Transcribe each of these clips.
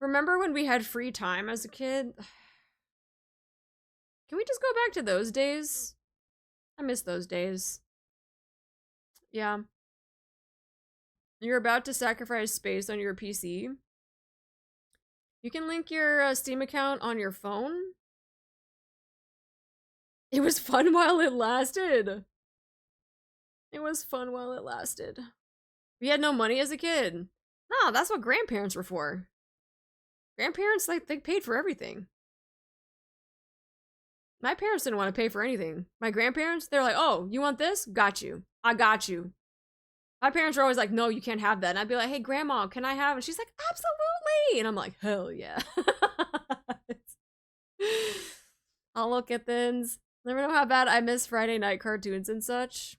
Remember when we had free time as a kid? Can we just go back to those days? I miss those days. Yeah. You're about to sacrifice space on your PC. You can link your Steam account on your phone. It was fun while it lasted. It was fun while it lasted. We had no money as a kid. No, that's what grandparents were for. Grandparents, like, they paid for everything. My parents didn't want to pay for anything. My grandparents, they're like, oh, you want this? Got you. I got you. My parents were always like, no, you can't have that. And I'd be like, hey, grandma, can I have it? And she's like, absolutely. And I'm like, hell yeah. I'll look at things. Never know how bad I miss Friday night cartoons and such.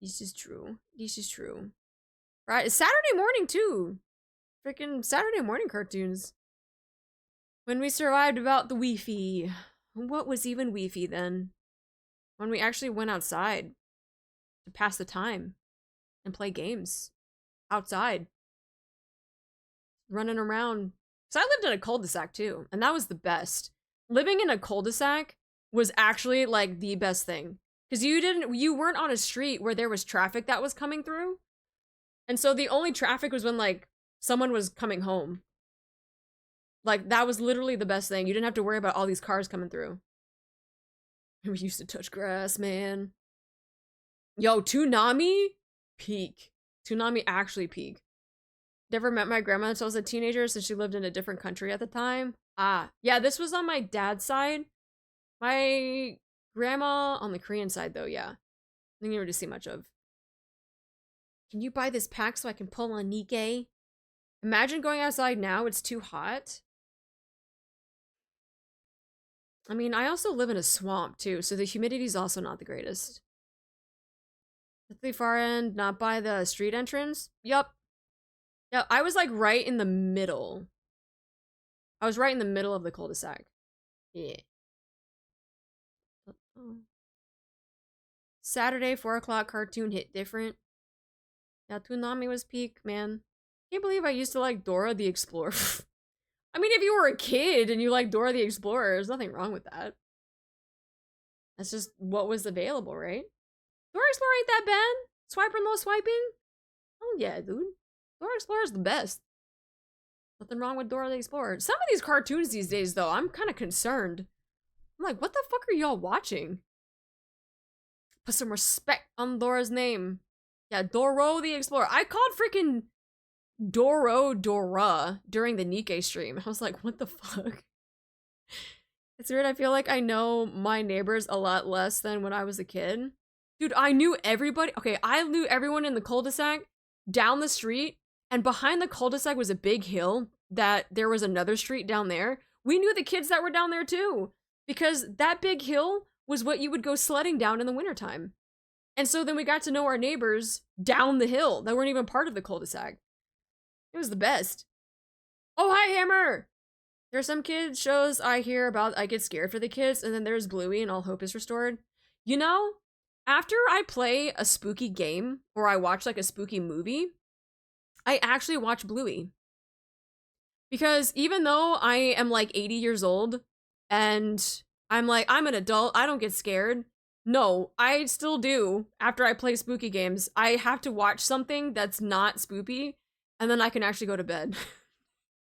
This is true. This is true. Right? Saturday morning, too. Freaking Saturday morning cartoons. When we survived about the Wi-Fi. What was even Wi-Fi then? When we actually went outside to pass the time and play games outside, running around. So I lived in a cul-de-sac too, and that was the best. Living in a cul-de-sac was actually like the best thing, because you weren't on a street where there was traffic that was coming through, and so the only traffic was when like someone was coming home. Like, that was literally the best thing. You didn't have to worry about all these cars coming through. We used to touch grass, man. Yo, Toonami? Peak. Toonami actually peak. Never met my grandma until I was a teenager, since she lived in a different country at the time. Ah, yeah, this was on my dad's side. My grandma on the Korean side, though, yeah. I didn't ever see much of. Can you buy this pack so I can pull on Nikkei? Imagine going outside now, it's too hot. I mean, I also live in a swamp, too, so the humidity is also not the greatest. At the far end, not by the street entrance? Yup. Yeah, I was, like, right in the middle. I was right in the middle of the cul-de-sac. Yeah. Saturday, 4 o'clock cartoon hit different. Yeah, Toonami was peak, man. Can't believe I used to like Dora the Explorer. I mean, if you were a kid and you like Dora the Explorer, there's nothing wrong with that. That's just what was available, right? Dora Explorer ain't that bad. Swiping, no swiping. Oh yeah, dude. Dora Explorer's the best. Nothing wrong with Dora the Explorer. Some of these cartoons these days, though, I'm kind of concerned. I'm like, what the fuck are y'all watching? Put some respect on Dora's name. Yeah, Doro the Explorer. I called freaking Dora during the Nikkei stream. I was like, what the fuck? It's weird. I feel like I know my neighbors a lot less than when I was a kid. Dude, I knew everybody. Okay, I knew everyone in the cul-de-sac down the street, and behind the cul-de-sac was a big hill that there was another street down there. We knew the kids that were down there too, because that big hill was what you would go sledding down in the wintertime. And so then we got to know our neighbors down the hill that weren't even part of the cul-de-sac. It was the best. Oh, hi, Hammer! There's some kids shows I hear about, I get scared for the kids, and then there's Bluey and all hope is restored. You know, after I play a spooky game, or I watch like a spooky movie, I actually watch Bluey. Because even though I am like 80 years old, and I'm like, I'm an adult, I don't get scared. No, I still do. After I play spooky games, I have to watch something that's not spoopy, and then I can actually go to bed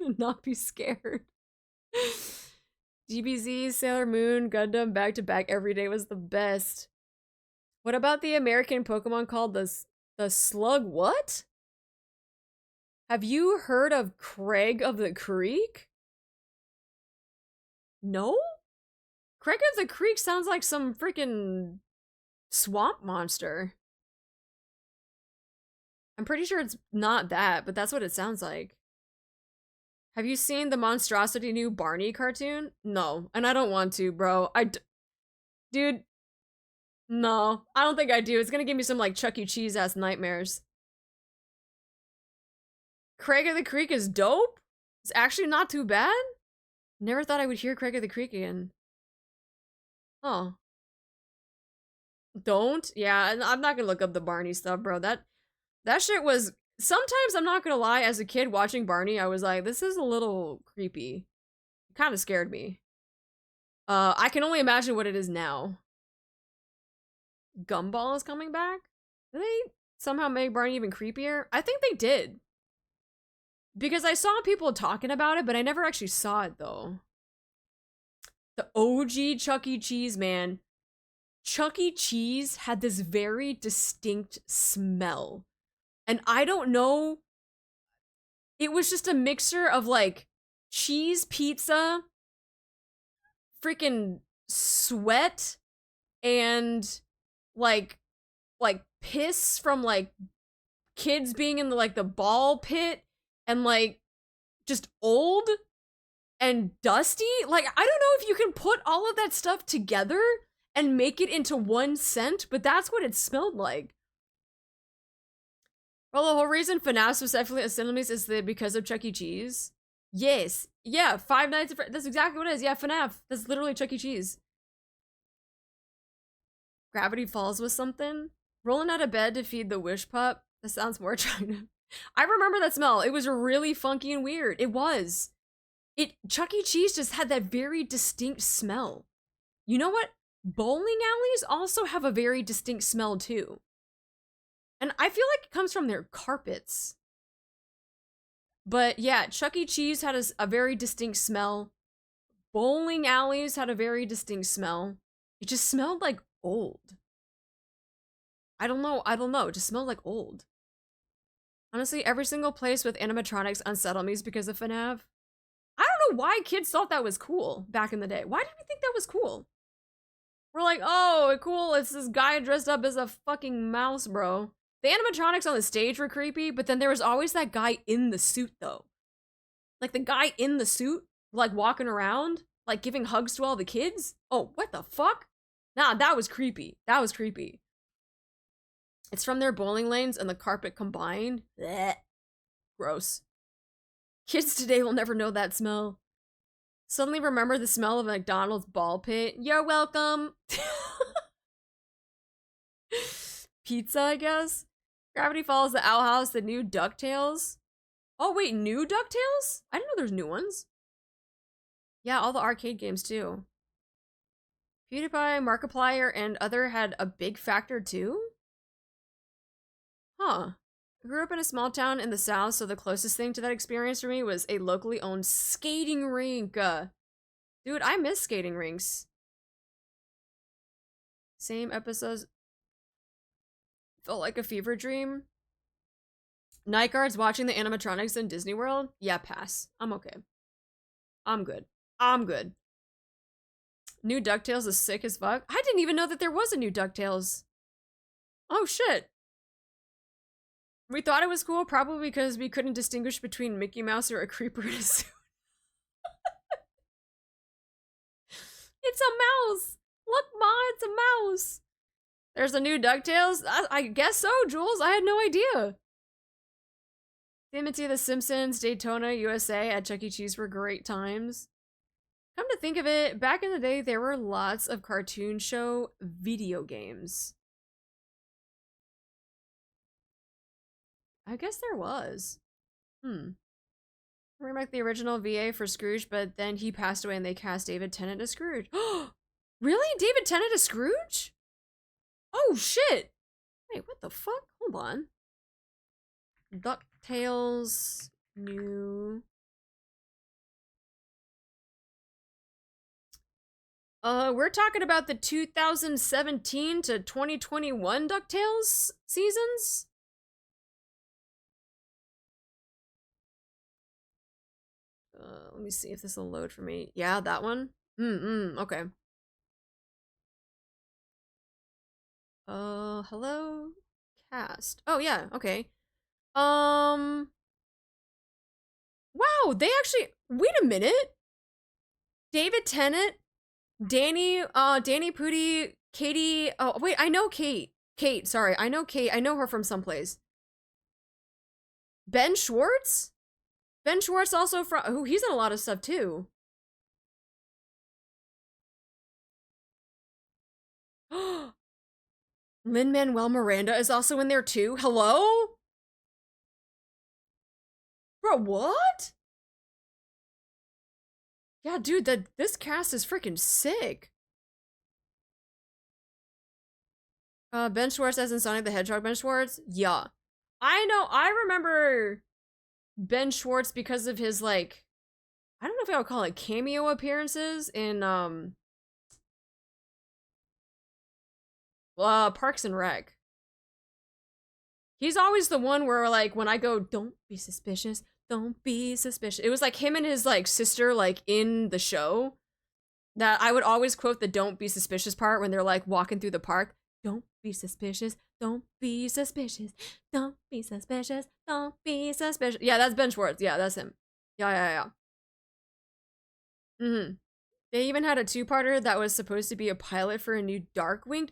and not be scared. DBZ, Sailor Moon, Gundam, back to back every day was the best. What about the American Pokemon called the Slug what? Have you heard of Craig of the Creek? No? Craig of the Creek sounds like some freaking swamp monster. I'm pretty sure it's not that, but that's what it sounds like. Have you seen the Monstrosity new Barney cartoon? No, and I don't want to, bro. Dude, no, I don't think I do. It's gonna give me some like Chuck E. Cheese ass nightmares. Craig of the Creek is dope? It's actually not too bad? Never thought I would hear Craig of the Creek again. Oh. Don't? Yeah, I'm not gonna look up the Barney stuff, bro. That shit was sometimes I'm not gonna lie, as a kid watching Barney, I was like, this is a little creepy. It kind of scared me. I can only imagine what it is now. Gumball is coming back? Did they somehow make Barney even creepier? I think they did. Because I saw people talking about it, but I never actually saw it though. The OG Chuck E. Cheese, man. Chuck E. Cheese had this very distinct smell. And I don't know. It was just a mixture of like cheese pizza, freaking sweat, and like piss from like kids being in the like the ball pit, and like just old and dusty. Like, I don't know if you can put all of that stuff together and make it into one scent, but that's what it smelled like. Well, the whole reason FNAF specifically as cinemas is because of Chuck E. Cheese. Yes. Yeah, Five Nights at Freddy's. That's exactly what it is. Yeah, FNAF. That's literally Chuck E. Cheese. Gravity Falls was something. Rolling out of bed to feed the wish pup. That sounds more attractive. I remember that smell. It was really funky and weird. It was. Chuck E. Cheese just had that very distinct smell. You know what? Bowling alleys also have a very distinct smell too. And I feel like it comes from their carpets. But yeah, Chuck E. Cheese had a very distinct smell. Bowling alleys had a very distinct smell. It just smelled like old. I don't know. It just smelled like old. Honestly, every single place with animatronics unsettled me because of FNAF. I don't know why kids thought that was cool back in the day. Why did we think that was cool? We're like, oh, cool, it's this guy dressed up as a fucking mouse, bro. The animatronics on the stage were creepy, but then there was always that guy in the suit, though. Like, the guy in the suit, like, walking around, like, giving hugs to all the kids? Oh, what the fuck? Nah, that was creepy. That was creepy. It's from their bowling lanes and the carpet combined. Blech. Gross. Kids today will never know that smell. Suddenly remember the smell of a McDonald's ball pit. You're welcome. Pizza, I guess. Gravity Falls, the Owl House, the new Ducktales. Oh wait, new Ducktales? I didn't know there's new ones. Yeah, all the arcade games too. PewDiePie, Markiplier, and other had a big factor too? Huh. I grew up in a small town in the south, so the closest thing to that experience for me was a locally owned skating rink. Dude, I miss skating rinks. Same episodes. Felt like a fever dream. Night guards watching the animatronics in Disney World? Yeah, pass. I'm okay. I'm good. I'm good. New DuckTales is sick as fuck. I didn't even know that there was a new DuckTales. Oh shit. We thought it was cool probably because we couldn't distinguish between Mickey Mouse or a creeper in a suit. It's a mouse! Look, Ma, it's a mouse! There's a new DuckTales? I guess so, Jules. I had no idea. Timothy, The Simpsons, Daytona, USA at Chuck E. Cheese were great times. Come to think of it, back in the day, there were lots of cartoon show video games. I guess there was. Remake the original VA for Scrooge, but then he passed away and they cast David Tennant as Scrooge. Really? David Tennant as Scrooge? Oh, shit! Wait, what the fuck? Hold on. DuckTales new... we're talking about the 2017 to 2021 DuckTales seasons? Let me see if this will load for me. Yeah, that one? Okay. Hello? Cast. Oh, yeah, okay. Wow, they actually... Wait a minute! David Tennant, Danny Pudi, Katie... Oh, wait, I know Kate. Kate, sorry. I know Kate. I know her from someplace. Ben Schwarz? Ben Schwartz also from... Oh, he's in a lot of stuff, too. Lin-Manuel Miranda is also in there, too. Hello? Bro, what? Yeah, dude, this cast is freaking sick. Ben Schwartz as in Sonic the Hedgehog Ben Schwartz? Yeah. I know, I remember Ben Schwartz because of his, like, I don't know if I would call it cameo appearances in, Parks and Rec. He's always the one where, like, when I go, don't be suspicious, don't be suspicious. It was like him and his, like, sister, like, in the show. That I would always quote the don't be suspicious part when they're, like, walking through the park. Don't be suspicious, don't be suspicious, don't be suspicious, don't be suspicious. Yeah, that's Ben Schwartz. Yeah, that's him. Yeah. Mm-hmm. They even had a two-parter that was supposed to be a pilot for a new Darkwing.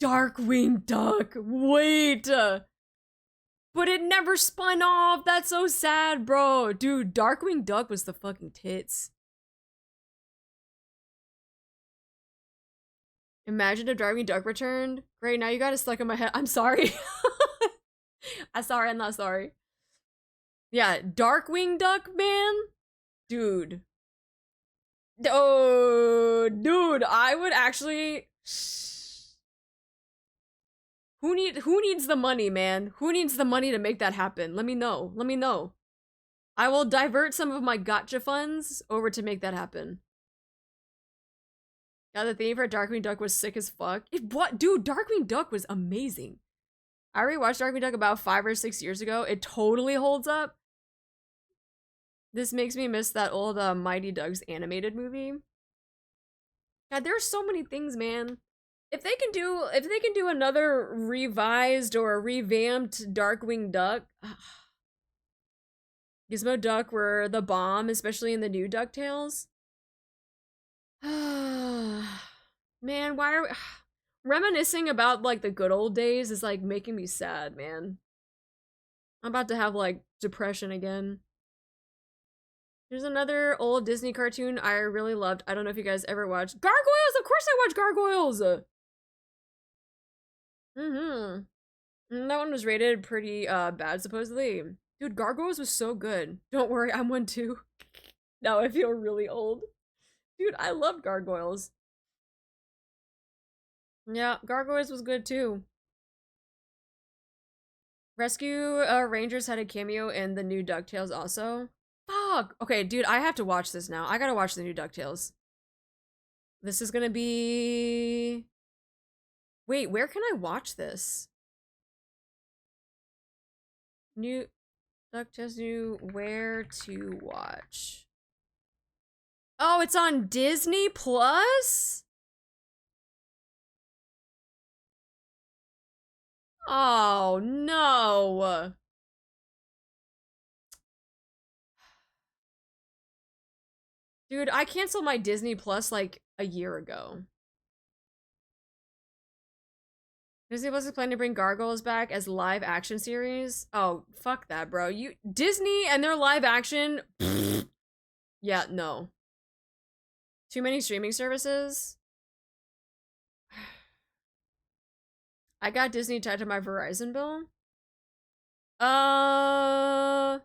Darkwing Duck. Wait. But it never spun off. That's so sad, bro. Dude, Darkwing Duck was the fucking tits. Imagine if Darkwing Duck returned. Great, now you got it stuck in my head. I'm sorry. I'm sorry, I'm not sorry. Yeah, Darkwing Duck, man. Dude. Oh, dude, I would actually... Who needs the money, man? Who needs the money to make that happen? Let me know. Let me know. I will divert some of my gotcha funds over to make that happen. Yeah, the theme for Darkwing Duck was sick as fuck. What? Dude, Darkwing Duck was amazing. I rewatched Darkwing Duck about 5 or 6 years ago. It totally holds up. This makes me miss that old Mighty Ducks animated movie. God, there's so many things, man. If they can do another revised or revamped Darkwing Duck, Gizmo Duck were the bomb, especially in the new Ducktales. Man, why are we... Reminiscing about, like, the good old days is, like, making me sad, man. I'm about to have, like, depression again. There's another old Disney cartoon I really loved. I don't know if you guys ever watched Gargoyles. Of course I watched Gargoyles. That one was rated pretty bad, supposedly. Dude, Gargoyles was so good. Don't worry, I'm one too. Now I feel really old. Dude, I loved Gargoyles. Yeah, Gargoyles was good too. Rescue Rangers had a cameo in the new Ducktales also. Fuck! Okay, dude, I have to watch this now. I gotta watch the new Ducktales. This is gonna be... Wait, where can I watch this? New Ducktales new where to watch. Oh, it's on Disney Plus? Oh, no. Dude, I canceled my Disney Plus like a year ago. Disney Plus is planning to bring Gargoyles back as live action series. Oh, fuck that, bro. Disney and their live action. Yeah, no. Too many streaming services. I got Disney tied to my Verizon bill. I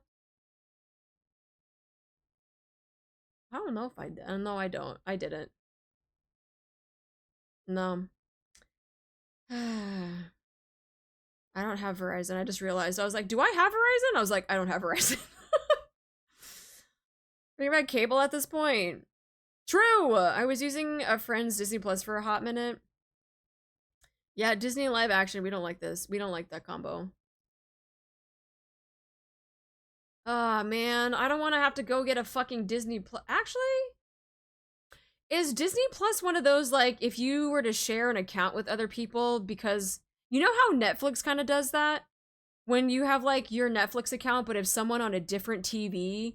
don't know if I did. No, I don't. I didn't. No. I don't have Verizon. I just realized. I was like, do I have Verizon? I was like, I don't have Verizon. Bring back cable at this point. True! I was using a friend's Disney Plus for a hot minute. Yeah, Disney live action. We don't like this. We don't like that combo. Ah, man. I don't want to have to go get a fucking Disney Plus. Actually, is Disney Plus one of those, like, if you were to share an account with other people, because you know how Netflix kind of does that? When you have, like, your Netflix account, but if someone on a different TV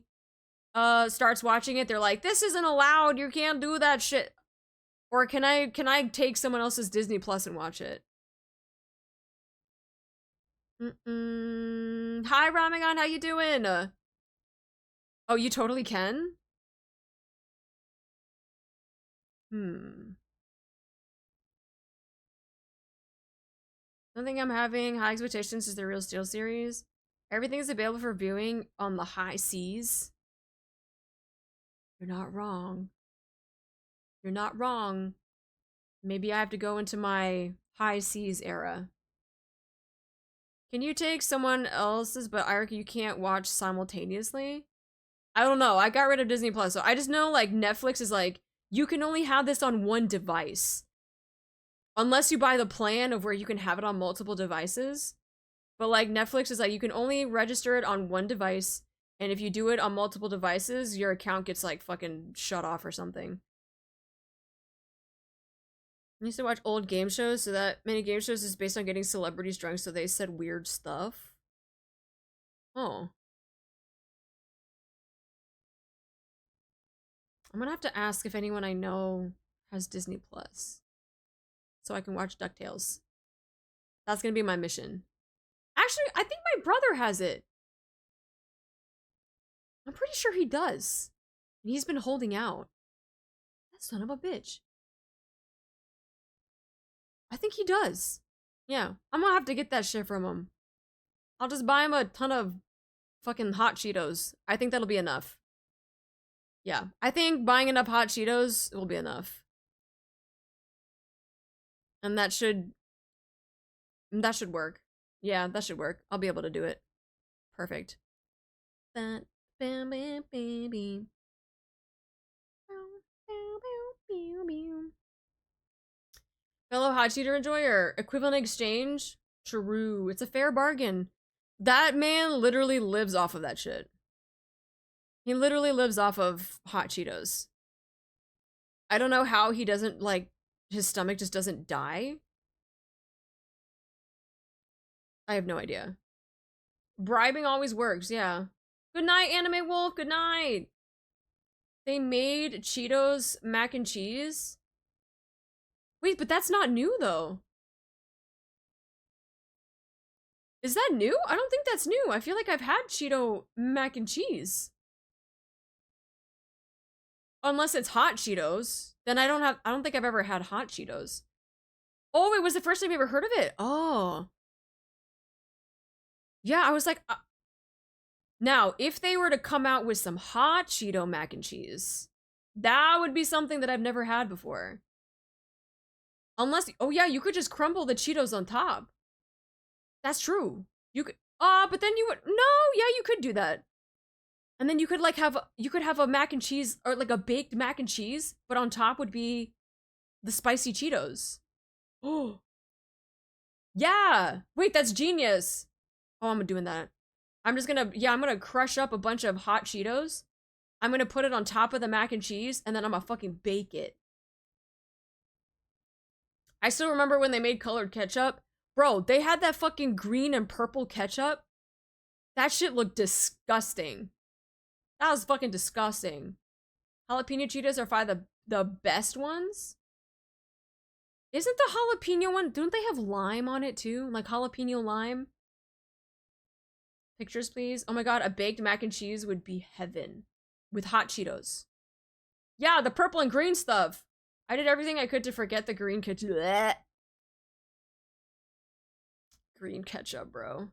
starts watching it, they're like, this isn't allowed, you can't do that shit. Or can I take someone else's Disney Plus and watch it? Hi, Ramagon, how you doing? Oh, you totally can? I think I'm having high expectations is the Real Steel series. Everything is available for viewing on the high seas. You're not wrong. You're not wrong. Maybe I have to go into my high seas era. Can you take someone else's, but Eric, you can't watch simultaneously? I don't know. I got rid of Disney Plus, so I just know like Netflix is like, you can only have this on one device. Unless you buy the plan of where you can have it on multiple devices. But like Netflix is like, you can only register it on one device. And if you do it on multiple devices, your account gets like fucking shut off or something. I used to watch old game shows, so that many game shows is based on getting celebrities drunk, so they said weird stuff. Oh. I'm gonna have to ask if anyone I know has Disney Plus. So I can watch Ducktales. That's gonna be my mission. Actually, I think my brother has it. I'm pretty sure he does. And he's been holding out. That son of a bitch. I think he does. Yeah, I'm gonna have to get that shit from him. I'll just buy him a ton of fucking hot Cheetos. I think that'll be enough. Yeah, I think buying enough hot Cheetos will be enough. And that should work. Yeah, that should work. I'll be able to do it. Perfect. That bam bam baby. Fellow hot cheater enjoyer, equivalent exchange? True. It's a fair bargain. That man literally lives off of that shit. He literally lives off of hot Cheetos. I don't know how he doesn't, like, his stomach just doesn't die. I have no idea. Bribing always works, yeah. Good night, Anime Wolf, good night! They made Cheetos mac and cheese? Wait, but that's not new, though. Is that new? I don't think that's new. I feel like I've had Cheeto mac and cheese. Unless it's hot Cheetos. Then I don't think I've ever had hot Cheetos. Oh, it was the first time you ever heard of it? Oh. Yeah, I was like... Now, if they were to come out with some hot Cheeto mac and cheese, that would be something that I've never had before. Unless... Oh yeah, you could just crumble the Cheetos on top. That's true. You could... but then you would... No, yeah, you could do that. And then you could like have a mac and cheese, or like a baked mac and cheese, but on top would be the spicy Cheetos. Oh. Yeah. Wait, that's genius. Oh, I'm doing that. I'm gonna crush up a bunch of hot Cheetos. I'm gonna put it on top of the mac and cheese, and then I'm gonna fucking bake it. I still remember when they made colored ketchup. Bro, they had that fucking green and purple ketchup. That shit looked disgusting. That was fucking disgusting. Jalapeno Cheetos are probably the best ones. Isn't the jalapeno one, don't they have lime on it too? Like jalapeno lime? Pictures, please. Oh my god, a baked mac and cheese would be heaven. With hot Cheetos. Yeah, the purple and green stuff. I did everything I could to forget the green ketchup. Green ketchup, bro.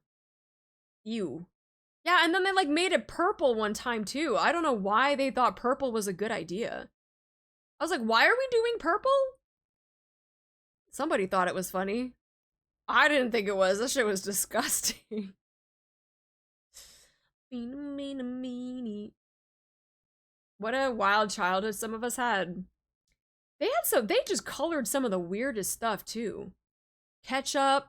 Ew. Yeah, and then they like made it purple one time too. I don't know why they thought purple was a good idea. I was like, why are we doing purple? Somebody thought it was funny. I didn't think it was. That shit was disgusting. What a wild childhood some of us had. They just colored some of the weirdest stuff too. Ketchup.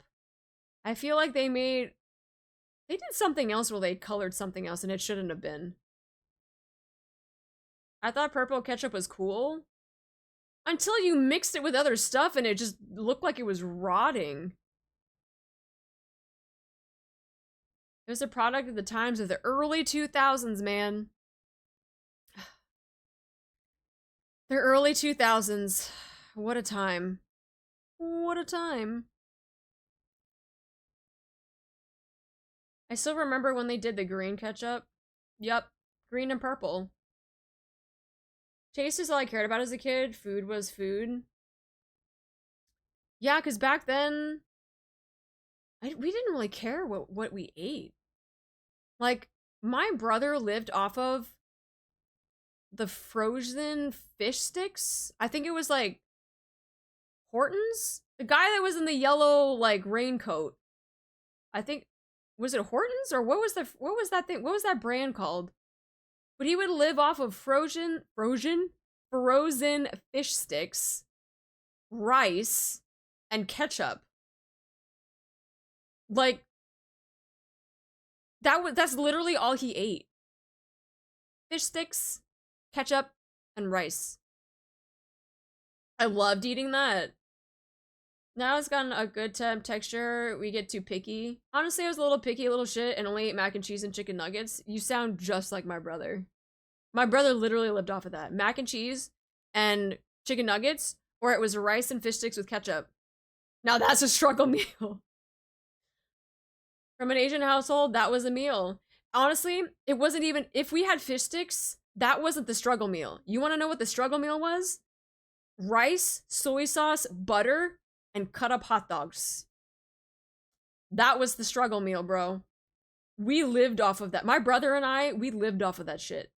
I feel like they did something else where they colored something else and it shouldn't have been. I thought purple ketchup was cool. Until you mixed it with other stuff and it just looked like it was rotting. It was a product of the times of the early 2000s, man. The early 2000s. What a time. What a time. I still remember when they did the green ketchup. Yup, green and purple. Taste is all I cared about as a kid. Food was food. Yeah, because back then, we didn't really care what we ate. Like, my brother lived off of the frozen fish sticks. I think it was like Horton's? The guy that was in the yellow like raincoat. I think was it Horton's or what was that thing? What was that brand called? But he would live off of frozen fish sticks, rice, and ketchup. Like that's literally all he ate. Fish sticks, ketchup, and rice. I loved eating that. Now it's gotten a good temp texture. We get too picky. Honestly, I was a little picky, a little shit, and only ate mac and cheese and chicken nuggets. You sound just like my brother. My brother literally lived off of that. Mac and cheese and chicken nuggets, or it was rice and fish sticks with ketchup. Now that's a struggle meal. From an Asian household, that was a meal. Honestly, it wasn't even, if we had fish sticks, that wasn't the struggle meal. You want to know what the struggle meal was? Rice, soy sauce, butter, and cut up hot dogs. That was the struggle meal, bro. We lived off of that. My brother and I, we lived off of that shit.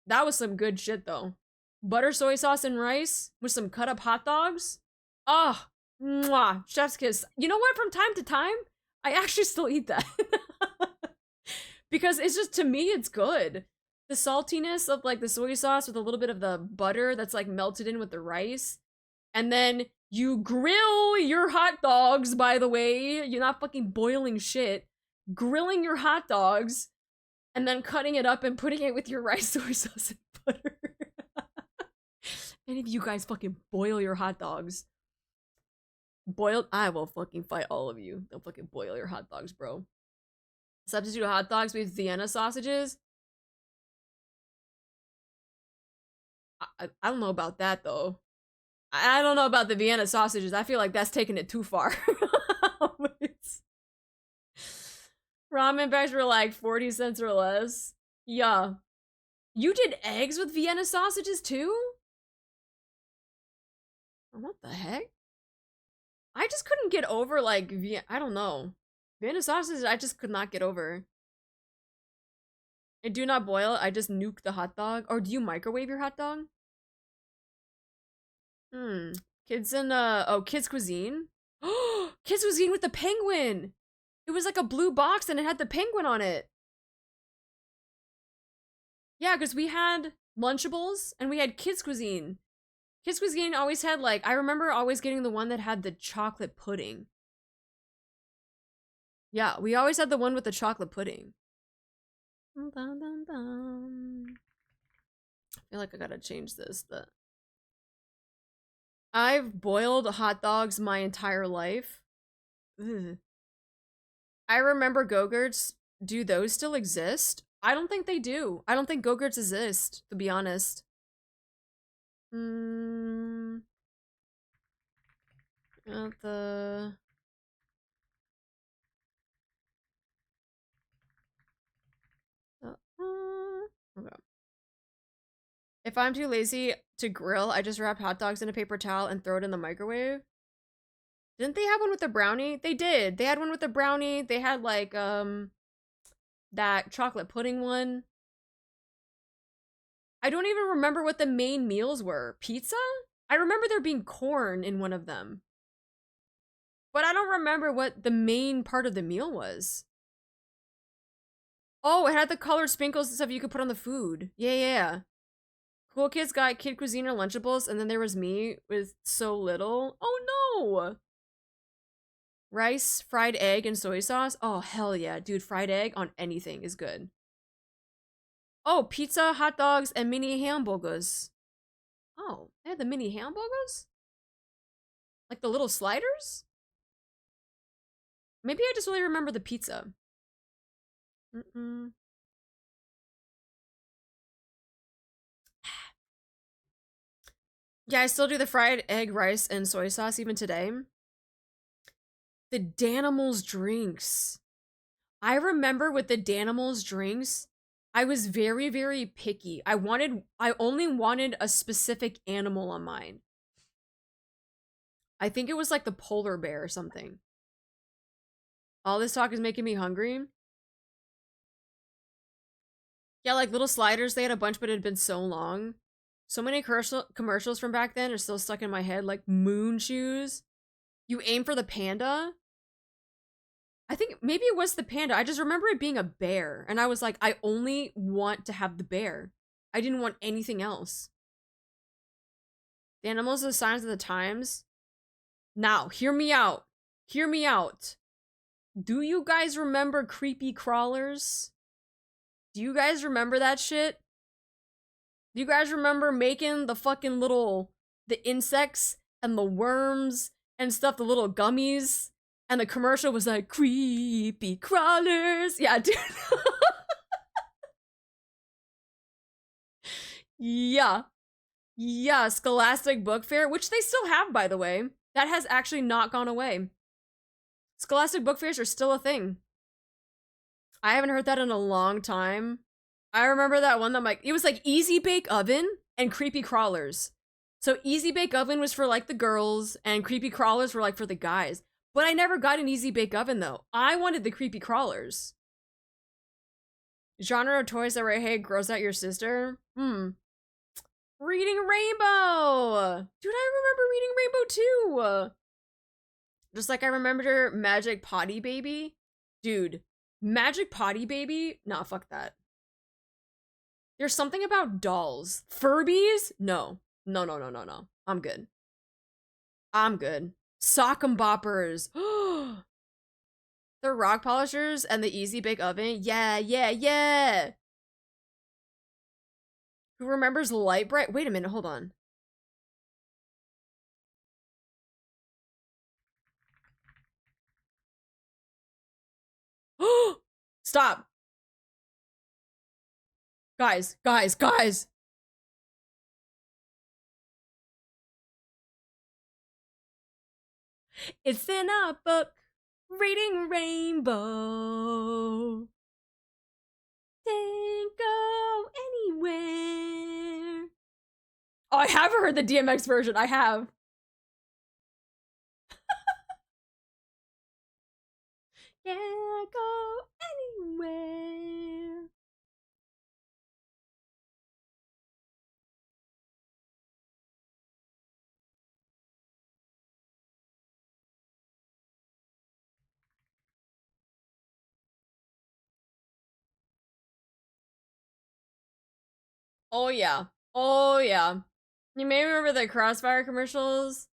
That was some good shit, though. Butter, soy sauce, and rice with some cut up hot dogs. Oh, mwah, chef's kiss. You know what? From time to time, I actually still eat that. Because it's just, to me, it's good. The saltiness of like the soy sauce with a little bit of the butter that's like melted in with the rice. And then you grill your hot dogs, by the way. You're not fucking boiling shit. Grilling your hot dogs and then cutting it up and putting it with your rice, soy sauce, and butter. Any of you guys fucking boil your hot dogs. I will fucking fight all of you. Don't fucking boil your hot dogs, bro. Substitute hot dogs with Vienna sausages. I don't know about that, though. I don't know about the Vienna sausages. I feel like that's taking it too far. Ramen bags were like 40 cents or less. Yeah. You did eggs with Vienna sausages too? What the heck? I just couldn't get over like I don't know. Vienna sausages I just could not get over. I do not boil, I just nuke the hot dog. Or do you microwave your hot dog? Kids in Kids Cuisine. Oh, Kids Cuisine with the penguin. It was like a blue box and it had the penguin on it. Yeah, because we had Lunchables and we had Kids Cuisine. Kids Cuisine always had like, I remember always getting the one that had the chocolate pudding. Yeah, we always had the one with the chocolate pudding. I feel like I gotta change this. I've boiled hot dogs my entire life. Ugh. I remember Go-Gurts. Do those still exist? I don't think they do. I don't think Go-Gurts exist, to be honest. Okay. If I'm too lazy to grill, I just wrap hot dogs in a paper towel and throw it in the microwave. Didn't they have one with the brownie? They did. They had one with the brownie. They had like that chocolate pudding one. I don't even remember what the main meals were. Pizza? I remember there being corn in one of them. But I don't remember what the main part of the meal was. Oh, it had the colored sprinkles and stuff you could put on the food. Yeah. Cool kids got Kid Cuisine or Lunchables, and then there was me with so little. Oh no! Rice, fried egg, and soy sauce. Oh, hell yeah. Dude, fried egg on anything is good. Oh, pizza, hot dogs, and mini hamburgers. Oh, they had the mini hamburgers? Like the little sliders? Maybe I just really remember the pizza. Yeah, I still do the fried egg, rice, and soy sauce even today. The Danimals drinks. I remember with the Danimals drinks, I was very, very picky. I only wanted a specific animal on mine. I think it was like the polar bear or something. All this talk is making me hungry. Yeah, like little sliders, they had a bunch, but it had been so long. So many commercials from back then are still stuck in my head, like moon shoes. You aim for the panda. I think maybe it was the panda. I just remember it being a bear. And I was like, I only want to have the bear. I didn't want anything else. The animals are the signs of the times. Now, hear me out. Hear me out. Do you guys remember creepy crawlers? Do you guys remember that shit? Do you guys remember making the fucking the insects and the worms and stuff, the little gummies? And the commercial was like, creepy crawlers. Yeah, dude. Yeah. Yeah, Scholastic Book Fair, which they still have, by the way. That has actually not gone away. Scholastic Book Fairs are still a thing. I haven't heard that in a long time. I remember that one that it was like Easy Bake Oven and Creepy Crawlers. So Easy Bake Oven was for like the girls and Creepy Crawlers were like for the guys. But I never got an Easy Bake Oven though. I wanted the Creepy Crawlers. Genre of toys that were, hey, gross out your sister? Reading Rainbow! Dude, I remember Reading Rainbow too! Just like I remembered Magic Potty Baby. Dude, Magic Potty Baby? Nah, fuck that. There's something about dolls. Furbies? No. No, no, no, no, no. I'm good. I'm good. Sock'em Boppers. The rock polishers and the Easy Bake Oven. Yeah, yeah, yeah. Who remembers Light Bright? Wait a minute, hold on. Stop. Guys, guys, guys. It's in a book, Reading Rainbow. Can't go anywhere. Oh, I haven't heard the DMX version. I have. Can't go anywhere. Oh yeah. Oh yeah. You may remember the Crossfire commercials.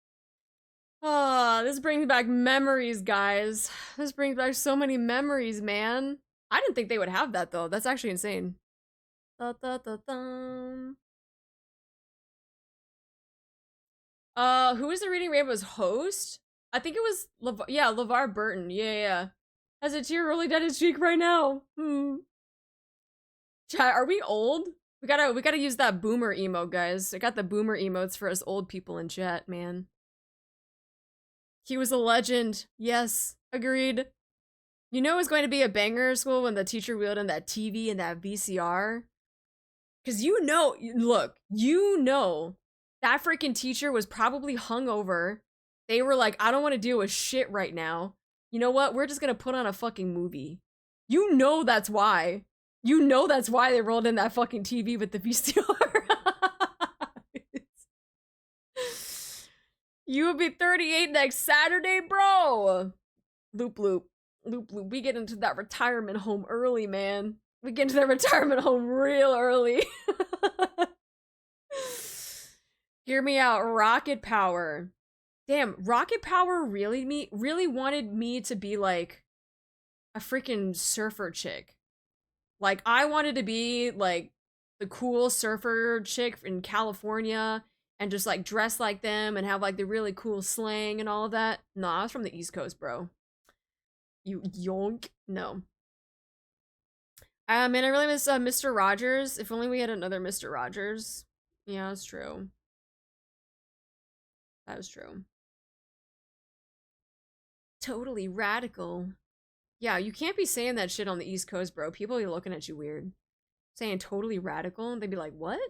Oh, this brings back memories, guys. This brings back so many memories, man. I didn't think they would have that though. That's actually insane. Da, da, da, da. Who was the Reading Rainbow's host? I think it was LeVar Burton. Yeah, yeah. Has a tear rolling down his cheek right now. Chat, are we old? We gotta use that boomer emo, guys. I got the boomer emotes for us old people in chat, man. He was a legend. Yes, agreed. You know it was going to be a banger at school when the teacher wheeled in that TV and that VCR? Because look, that freaking teacher was probably hungover. They were like, I don't want to deal with shit right now. You know what? We're just gonna put on a fucking movie. You know that's why. You know that's why they rolled in that fucking TV with the VCR. You will be 38 next Saturday, bro. Loop loop. Loop loop. We get into that retirement home early, man. We get into that retirement home real early. Hear me out. Rocket Power. Damn, Rocket Power really wanted me to be like a freaking surfer chick. Like, I wanted to be like the cool surfer chick in California and just like dress like them and have like the really cool slang and all of that. No, I was from the East Coast, bro. You yonk. No. Man, I really miss Mr. Rogers. If only we had another Mr. Rogers. Yeah, that's true. That was true. Totally radical. Yeah, you can't be saying that shit on the East Coast, bro. People be looking at you weird. Saying totally radical, and they'd be like, what?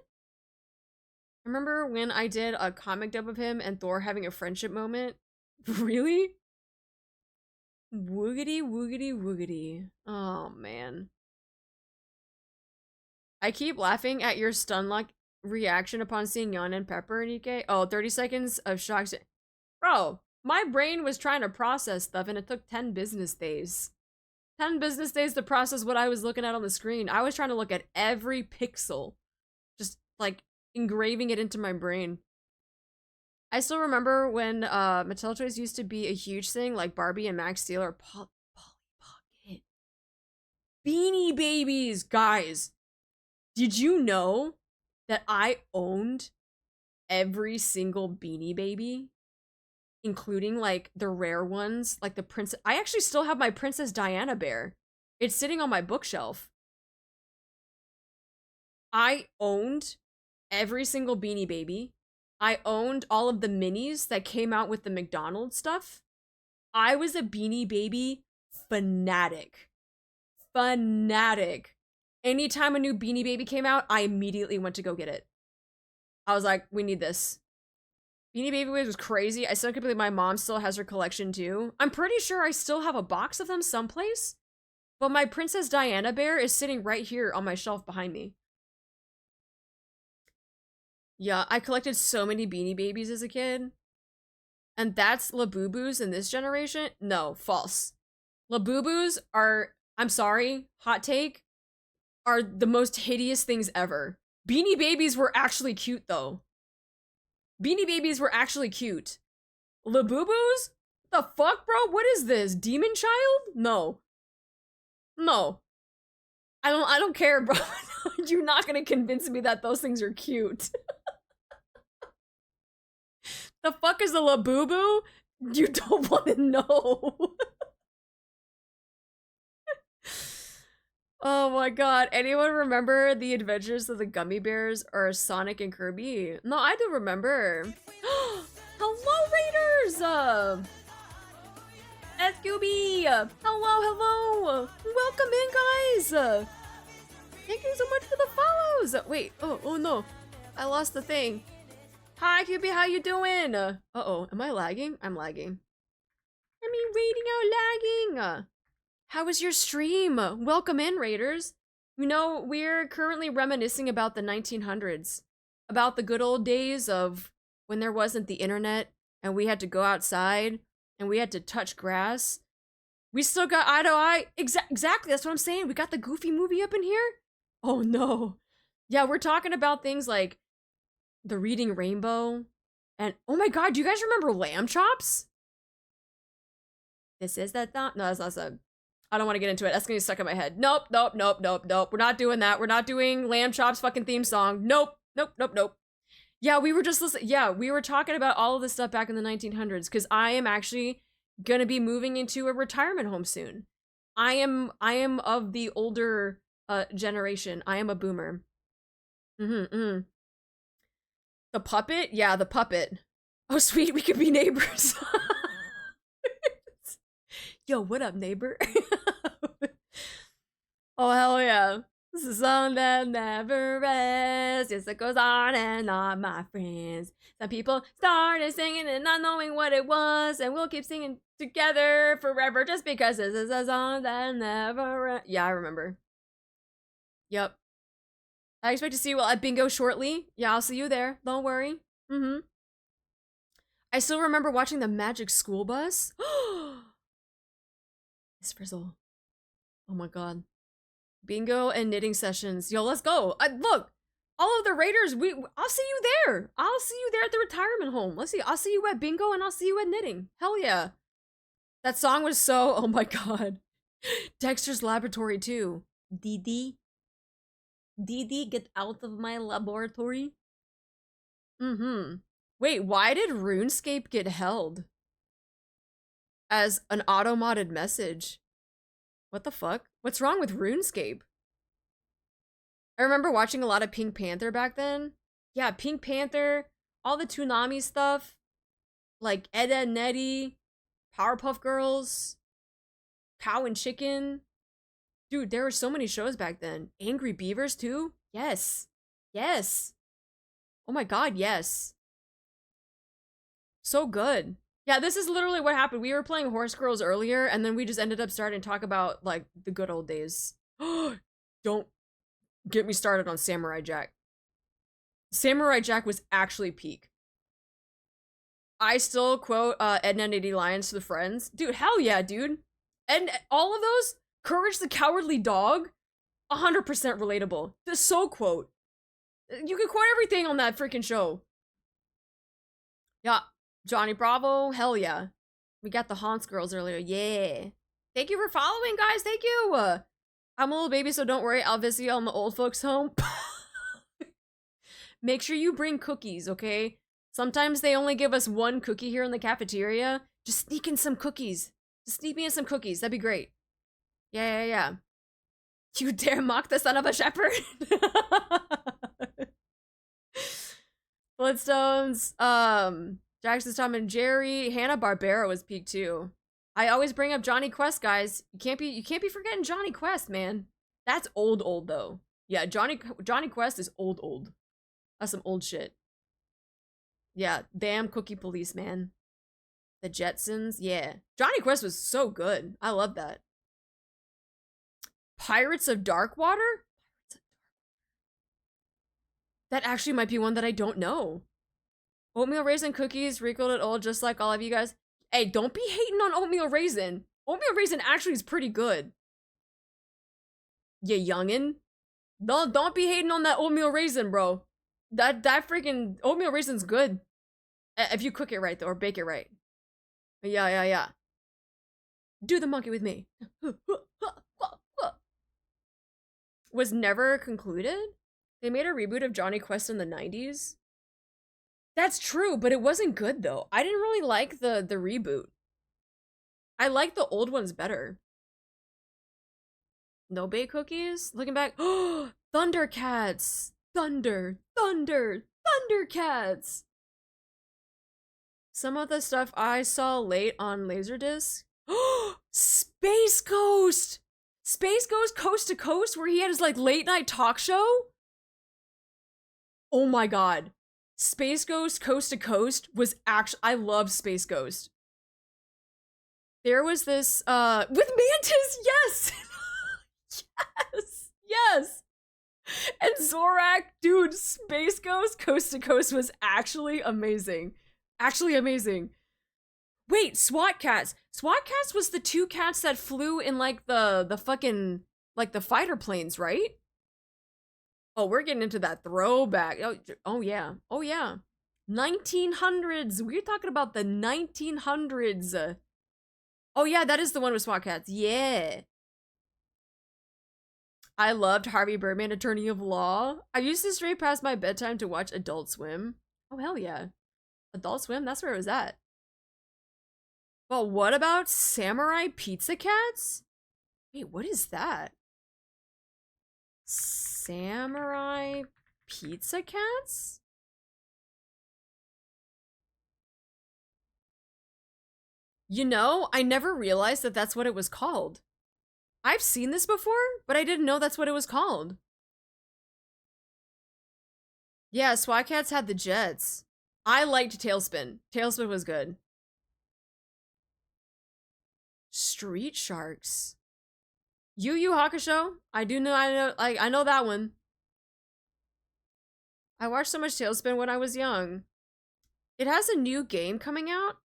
Remember when I did a comic dub of him and Thor having a friendship moment? Really? Woogity, woogity, woogity. Oh, man. I keep laughing at your stun-like reaction upon seeing Yana and Pepper and Ike. Oh, 30 seconds of shock. Bro, my brain was trying to process stuff and it took 10 business days. 10 business days to process what I was looking at on the screen. I was trying to look at every pixel. Just, like, engraving it into my brain. I still remember when Mattel toys used to be a huge thing, like Barbie and Max Steel or Polly Pocket. Beanie Babies! Guys, did you know that I owned every single Beanie Baby? Including, like, the rare ones, like the princess. I actually still have my Princess Diana bear. It's sitting on my bookshelf. I owned every single Beanie Baby. I owned all of the minis that came out with the McDonald's stuff. I was a Beanie Baby fanatic. Fanatic. Anytime a new Beanie Baby came out, I immediately went to go get it. I was like, we need this. Beanie Baby was crazy. I still can't believe my mom still has her collection too. I'm pretty sure I still have a box of them someplace. But my Princess Diana bear is sitting right here on my shelf behind me. Yeah, I collected so many Beanie Babies as a kid. And that's Labubus in this generation? No, false. Labubus are, I'm sorry, hot take, are the most hideous things ever. Beanie Babies were actually cute though. Beanie Babies were actually cute. Labubus? The fuck, bro? What is this? Demon Child? No. No. I don't care, bro. You're not gonna convince me that those things are cute. The fuck is a Labubu? You don't want to know. Oh my god. Anyone remember the adventures of the gummy bears or Sonic and Kirby? No, I do remember. Hello, Raiders! SQB! Hello, hello! Welcome in, guys! Thank you so much for the follows! Wait, oh no. I lost the thing. Hi, QB, how you doing? Uh-oh, am I lagging? I'm lagging. I mean, rating out lagging! How was your stream? Welcome in, Raiders. You know, we're currently reminiscing about the 1900s. About the good old days of when there wasn't the internet and we had to go outside and we had to touch grass. We still got eye to eye. Exactly, that's what I'm saying. We got the Goofy movie up in here. Oh no. Yeah, we're talking about things like the Reading Rainbow. And oh my god, do you guys remember Lamb Chops? This is that thought. No, that's not so. I don't want to get into it. That's gonna be stuck in my head. Nope. We're not doing that. We're not doing Lamb Chop's fucking theme song. Nope. Yeah, we were just listening. Yeah, we were talking about all of this stuff back in the 1900s because I am actually gonna be moving into a retirement home soon. I am of the older generation. I am a boomer. The puppet? Yeah, the puppet. Oh, sweet, we could be neighbors. Yo, what up, neighbor? Oh, hell yeah. This is a song that never rests. Yes, it goes on and on, my friends. Some people started singing and not knowing what it was, and we'll keep singing together forever just because this is a song that never rests. Yeah, I remember. Yep. I expect to see you at bingo shortly. Yeah, I'll see you there. Don't worry. I still remember watching the Magic School Bus. Miss Frizzle. Oh my god. Bingo and knitting sessions. Yo, let's go. Look, all of the Raiders, I'll see you there. I'll see you there at the retirement home. Let's see. I'll see you at bingo and I'll see you at knitting. Hell yeah. That song was so, oh my god. Dexter's Laboratory too. Dee, get out of my laboratory. Wait, why did RuneScape get held as an auto-modded message? What the fuck? What's wrong with RuneScape? I remember watching a lot of Pink Panther back then. Yeah, Pink Panther, all the Toonami stuff, like Ed, Edd n Eddy, Powerpuff Girls, Cow and Chicken. Dude, there were so many shows back then. Angry Beavers too? Yes. Yes. Oh my god, yes. So good. Yeah, this is literally what happened. We were playing Horse Girls earlier, and then we just ended up starting to talk about, like, the good old days. Don't get me started on Samurai Jack. Samurai Jack was actually peak. I still quote Edna and Eddie Lyons to the friends. Dude, hell yeah, dude. And all of those, Courage the Cowardly Dog, 100% relatable. The so quote. You can quote everything on that freaking show. Yeah. Johnny Bravo, hell yeah. We got the Haunts girls earlier. Yeah. Thank you for following, guys. Thank you. I'm a little baby, so don't worry. I'll visit you on the old folks' home. Make sure you bring cookies, okay? Sometimes they only give us one cookie here in the cafeteria. Just sneak in some cookies. Just sneak me in some cookies. That'd be great. Yeah. You dare mock the son of a shepherd? Flintstones, Jackson's Tom and Jerry, Hanna-Barbera was peak too. I always bring up Johnny Quest, guys. You can't be forgetting Johnny Quest, man. That's old though. Yeah, Johnny Quest is old. That's some old shit. Yeah, damn Cookie Police, man. The Jetsons, yeah. Johnny Quest was so good. I love that. Pirates of Darkwater? That actually might be one that I don't know. Oatmeal Raisin cookies, wrinkled and old, just like all of you guys. Hey, don't be hating on Oatmeal Raisin. Oatmeal Raisin actually is pretty good. You youngin'. Don't be hating on that Oatmeal Raisin, bro. That freaking Oatmeal Raisin's good. If you cook it right, though, or bake it right. Yeah. Do the monkey with me. Was never concluded? They made a reboot of Johnny Quest in the 90s? That's true, but it wasn't good, though. I didn't really like the reboot. I like the old ones better. No bake cookies? Looking back, oh, Thundercats! Thundercats! Some of the stuff I saw late on Laserdisc. Oh, Space Ghost! Space Ghost Coast to Coast, where he had his like late night talk show? Oh my god. Space Ghost Coast to Coast was actually, I love Space Ghost. There was this, with Mantis, yes! yes! And Zorak, dude, Space Ghost Coast to Coast was actually amazing. Wait, SWAT Cats. SWAT Cats was the two cats that flew in like the fucking, like the fighter planes, right? Oh, we're getting into that throwback. Oh yeah. 1900s. We're talking about the 1900s. Oh yeah, that is the one with SWAT Cats. Yeah. I loved Harvey Birdman, Attorney of Law. I used to stray past my bedtime to watch Adult Swim. Oh hell yeah. Adult Swim, that's where it was at. Well, what about Samurai Pizza Cats? Wait, what is that? Samurai Pizza Cats? You know, I never realized that that's what it was called. I've seen this before, but I didn't know that's what it was called. Yeah, SWAT Cats had the jets. I liked Tailspin. Tailspin was good. Street Sharks. Yu Yu Hakusho? I know that one. I watched so much Tailspin when I was young. It has a new game coming out.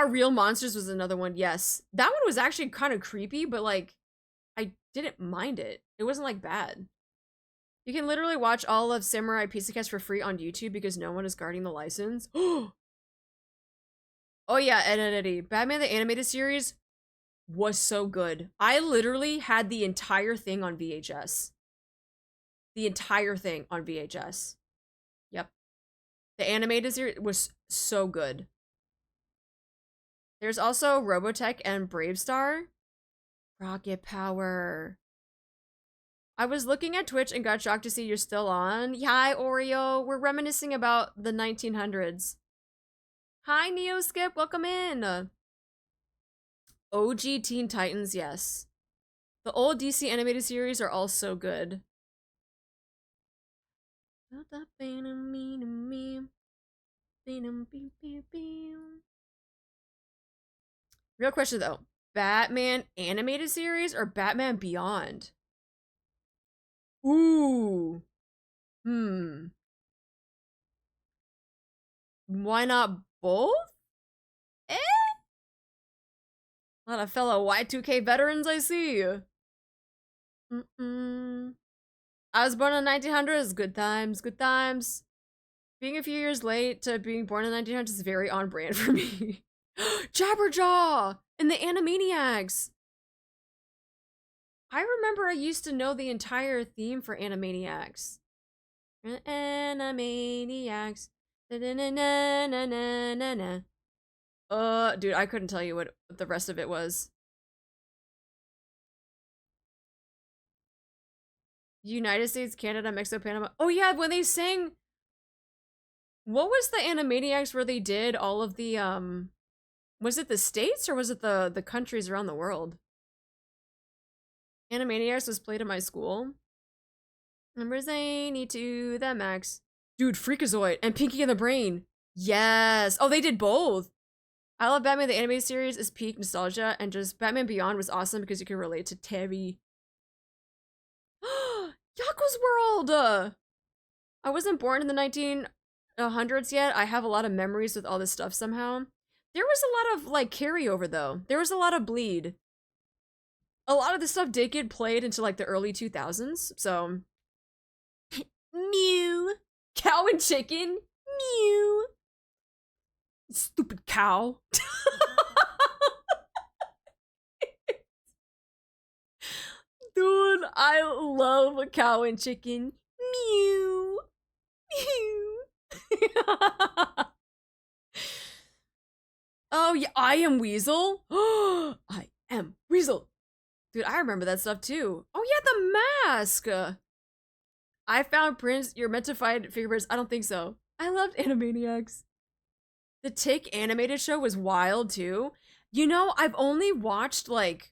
Real Monsters was another one, yes. That one was actually kind of creepy, but like, I didn't mind it. It wasn't like bad. You can literally watch all of Samurai Pizza Cats for free on YouTube because no one is guarding the license. Oh yeah, Ed, Ed, Eddie. Batman the Animated Series was so good. I literally had the entire thing on VHS. The entire thing on VHS. Yep. The animated series was so good. There's also Robotech and Bravestar. Rocket Power. I was looking at Twitch and got shocked to see you're still on. Hi, Oreo. We're reminiscing about the 1900s. Hi, Neo Skip. Welcome in. OG Teen Titans, yes. The old DC animated series are all so good. Real question though. Batman animated series or Batman Beyond? Ooh. Hmm. Why not both? Eh? A lot of fellow Y2K veterans I see. I was born in the 1900s. Good times, good times. Being a few years late to being born in the 1900s is very on brand for me. Jabberjaw and the Animaniacs. I remember I used to know the entire theme for Animaniacs. Animaniacs. Dude, I couldn't tell you what the rest of it was. United States, Canada, Mexico, Panama. Oh yeah, when they sang, what was the Animaniacs where they did all of the was it the states or was it the countries around the world? Animaniacs was played at my school. Number zany to the max. Dude, Freakazoid and Pinky and the Brain. Yes. Oh, they did both. I love Batman the Animated Series is peak nostalgia, and just Batman Beyond was awesome because you can relate to Terry. Yaku's World! I wasn't born in the 1900s yet. I have a lot of memories with all this stuff somehow. There was a lot of, like, carryover, though. There was a lot of bleed. A lot of this stuff did get played into, like, the early 2000s, so... Mew! Cow and chicken? Mew! Stupid cow. Dude, I love a cow and chicken. Mew. Mew. Oh, yeah, I am Weasel. I am Weasel. Dude, I remember that stuff too. Oh, yeah, the mask. I found Prince. You're meant to find figures. I don't think so. I loved Animaniacs. The Tick animated show was wild too. You know, I've only watched like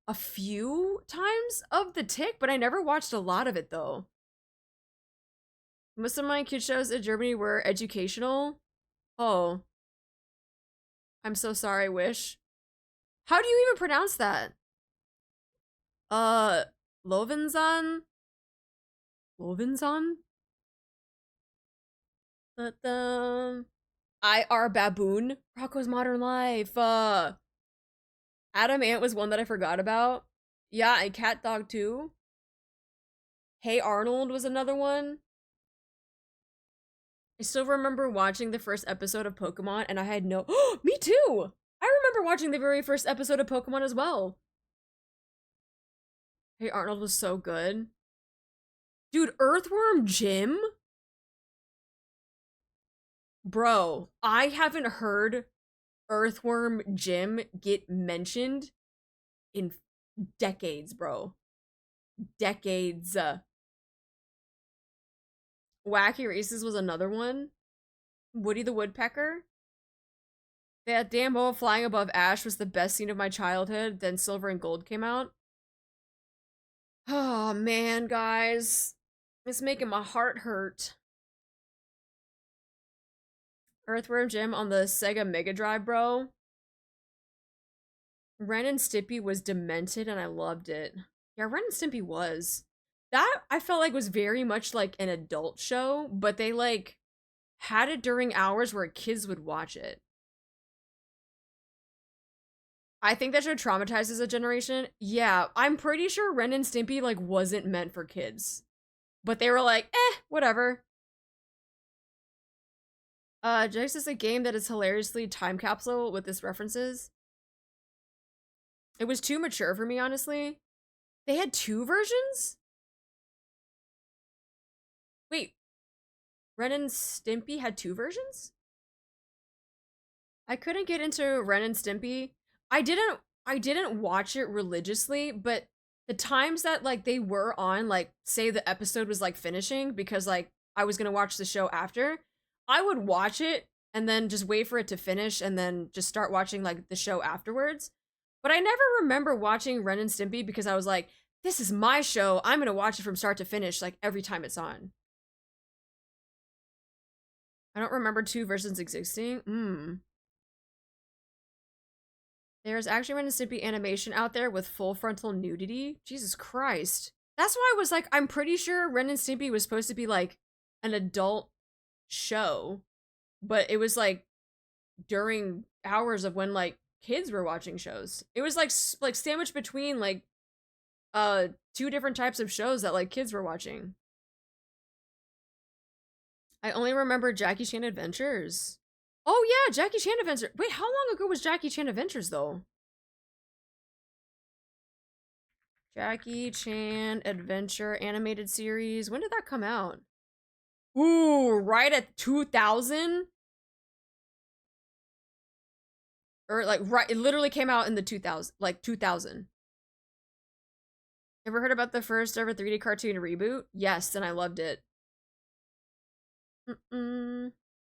a few times of The Tick, but I never watched a lot of it though. Most of my kid shows in Germany were educational. Oh. I'm so sorry, Wish. How do you even pronounce that? Lovenzahn? Lovenzahn? IR Baboon. Rocco's Modern Life. Adam Ant was one that I forgot about. Yeah, and Cat Dog too. Hey Arnold was another one. I still remember watching the first episode of Pokemon and I had no- Me too! I remember watching the very first episode of Pokemon as well. Hey Arnold was so good. Dude, Earthworm Jim? Bro, I haven't heard Earthworm Jim get mentioned in decades, bro. Decades. Wacky Races was another one. Woody the Woodpecker. That damn boa flying above Ash was the best scene of my childhood. Then Silver and Gold came out. Oh man, guys. It's making my heart hurt. Earthworm Jim on the Sega Mega Drive, bro. Ren and Stimpy was demented and I loved it. Yeah, Ren and Stimpy was. That I felt like was very much like an adult show, but they like had it during hours where kids would watch it. I think that show traumatizes a generation. Yeah, I'm pretty sure Ren and Stimpy like wasn't meant for kids. But they were like, whatever. Jace is a game that is hilariously time capsule with its references. It was too mature for me, honestly. They had two versions? Wait. Ren and Stimpy had two versions? I couldn't get into Ren and Stimpy. I didn't watch it religiously, but the times that like they were on, like say the episode was like finishing because like I was gonna watch the show after, I would watch it and then just wait for it to finish and then just start watching like the show afterwards. But I never remember watching Ren and Stimpy because I was like, this is my show. I'm gonna watch it from start to finish like every time it's on. I don't remember two versions existing. There's actually Ren and Stimpy animation out there with full frontal nudity. Jesus Christ. That's why I was like, I'm pretty sure Ren and Stimpy was supposed to be like an adult show, but it was like during hours of when like kids were watching shows. It was like sandwiched between like two different types of shows that like kids were watching. I only remember Jackie Chan Adventures. Oh yeah, Jackie Chan Adventures. Wait, how long ago was Jackie Chan Adventures though? Jackie Chan Adventure animated series. When did that come out? Ooh, right at 2000? Or like right, it literally came out in the 2000, like 2000. Ever heard about the first ever 3D cartoon reboot? Yes, and I loved it.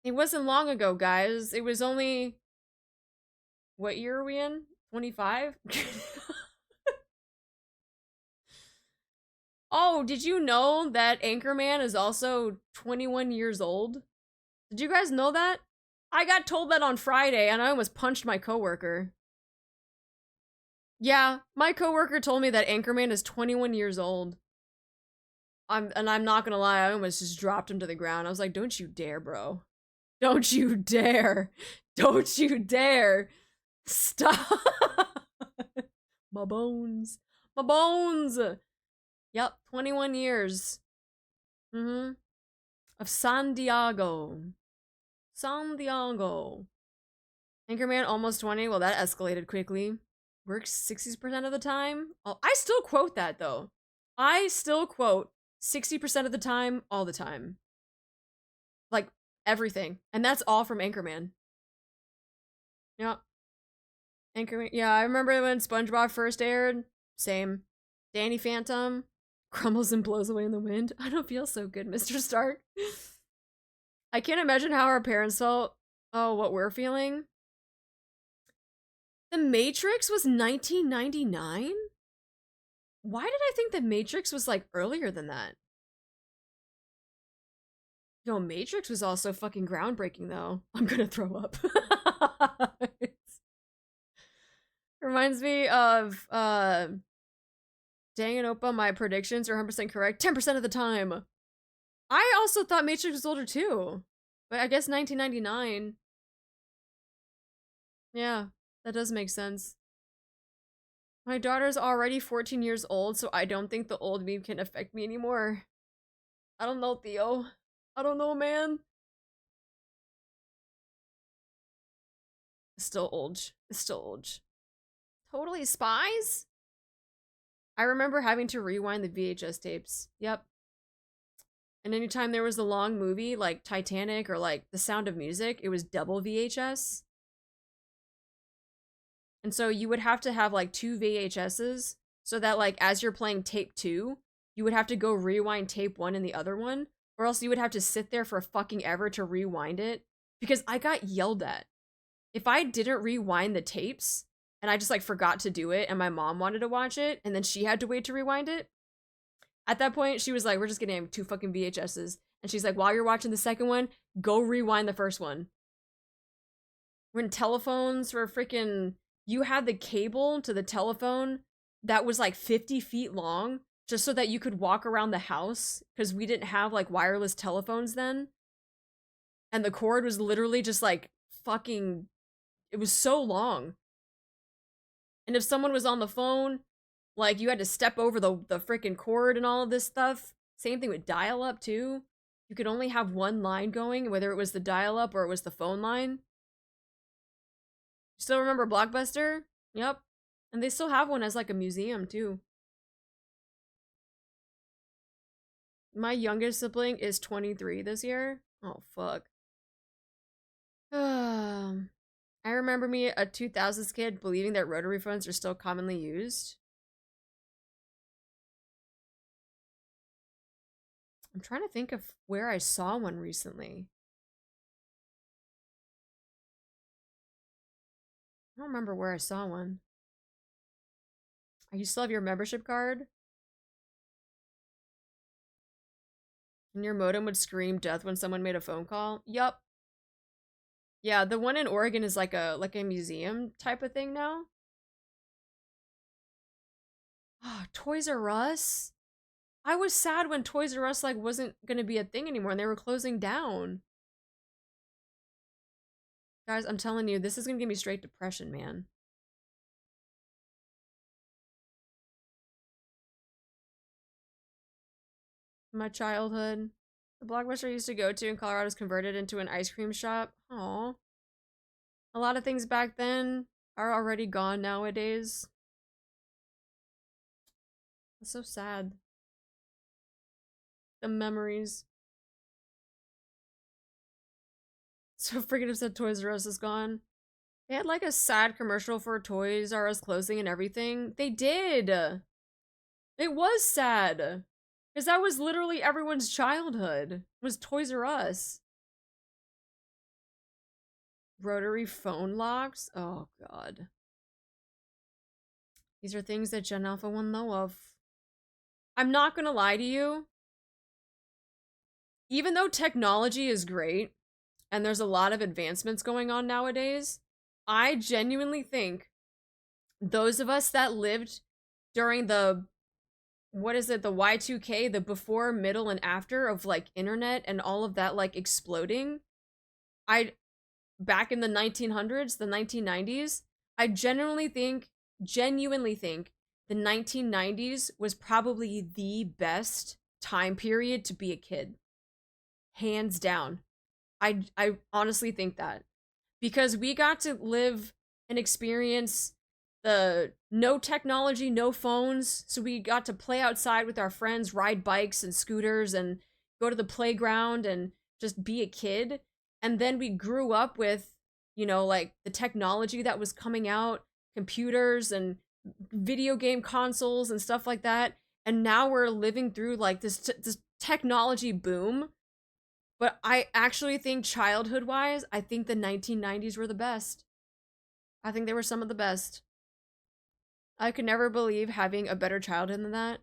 It wasn't long ago, guys. It was only, what year are we in? 25? Oh, did you know that Anchorman is also 21 years old? Did you guys know that? I got told that on Friday and I almost punched my coworker. Yeah, my coworker told me that Anchorman is 21 years old. I'm not gonna lie, I almost just dropped him to the ground. I was like, don't you dare, bro. Don't you dare. Don't you dare. Stop. My bones. My bones. Yep, 21 years. Of San Diego. San Diego. Anchorman almost 20. Well, that escalated quickly. Works 60% of the time. Oh, I still quote that though. I still quote 60% of the time, all the time. Like everything. And that's all from Anchorman. Yep. Anchorman. Yeah, I remember when SpongeBob first aired. Same. Danny Phantom crumbles and blows away in the wind. I don't feel so good, Mr. Stark. I can't imagine how our parents felt. Oh, what we're feeling. The Matrix was 1999? Why did I think The Matrix was like earlier than that? Yo, Matrix was also fucking groundbreaking though. I'm gonna throw up. Reminds me of dang it, Opa, my predictions are 100% correct 10% of the time. I also thought Matrix was older too. But I guess 1999. Yeah, that does make sense. My daughter's already 14 years old, so I don't think the old meme can affect me anymore. I don't know, Theo. I don't know, man. It's still old. It's still old. Totally Spies? I remember having to rewind the VHS tapes. Yep. And anytime there was a long movie, like Titanic or like The Sound of Music, it was double VHS. And so you would have to have like two VHSs so that like as you're playing tape 2, you would have to go rewind tape 1 in the other one, or else you would have to sit there for fucking ever to rewind it because I got yelled at. If I didn't rewind the tapes and I just like forgot to do it and my mom wanted to watch it and then she had to wait to rewind it, at that point she was like, we're just getting 2 fucking VHSs. And she's like, while you're watching the second one, go rewind the first one. When telephones were freaking, you had the cable to the telephone that was like 50 feet long just so that you could walk around the house because we didn't have like wireless telephones then. And the cord was literally just like fucking, it was so long. And if someone was on the phone, like you had to step over the freaking cord and all of this stuff. Same thing with dial-up too. You could only have one line going, whether it was the dial-up or it was the phone line. Still remember Blockbuster? Yep. And they still have one as like a museum too. My youngest sibling is 23 this year. Oh, fuck. I remember me, a 2000s kid, believing that rotary phones are still commonly used. I'm trying to think of where I saw one recently. I don't remember where I saw one. You still have your membership card? And your modem would scream death when someone made a phone call? Yup. Yeah, the one in Oregon is like a museum type of thing now. Oh, Toys R Us? I was sad when Toys R Us like wasn't gonna be a thing anymore and they were closing down. Guys, I'm telling you, this is gonna give me straight depression, man. My childhood. The Blockbuster I used to go to in Colorado is converted into an ice cream shop. Aww. A lot of things back then are already gone nowadays. It's so sad. The memories. So freaking upset Toys R Us is gone. They had like a sad commercial for Toys R Us closing and everything. They did. It was sad. Because that was literally everyone's childhood. Was Toys R Us. Rotary phone locks? Oh god. These are things that Gen Alpha will know of. I'm not gonna lie to you. Even though technology is great, and there's a lot of advancements going on nowadays, I genuinely think those of us that lived during the, what is it, the Y2K, the before, middle, and after of like internet and all of that like exploding, back in the 1900s, the 1990s, I genuinely think the 1990s was probably the best time period to be a kid. Hands down. I honestly think that. Because we got to live and experience the no technology, no phones, so we got to play outside with our friends, ride bikes and scooters, and go to the playground and just be a kid. And then we grew up with, you know, like the technology that was coming out, computers and video game consoles and stuff like that. And now we're living through like this technology boom. But I actually think childhood-wise, I think the 1990s were the best. I think they were some of the best. I could never believe having a better childhood than that.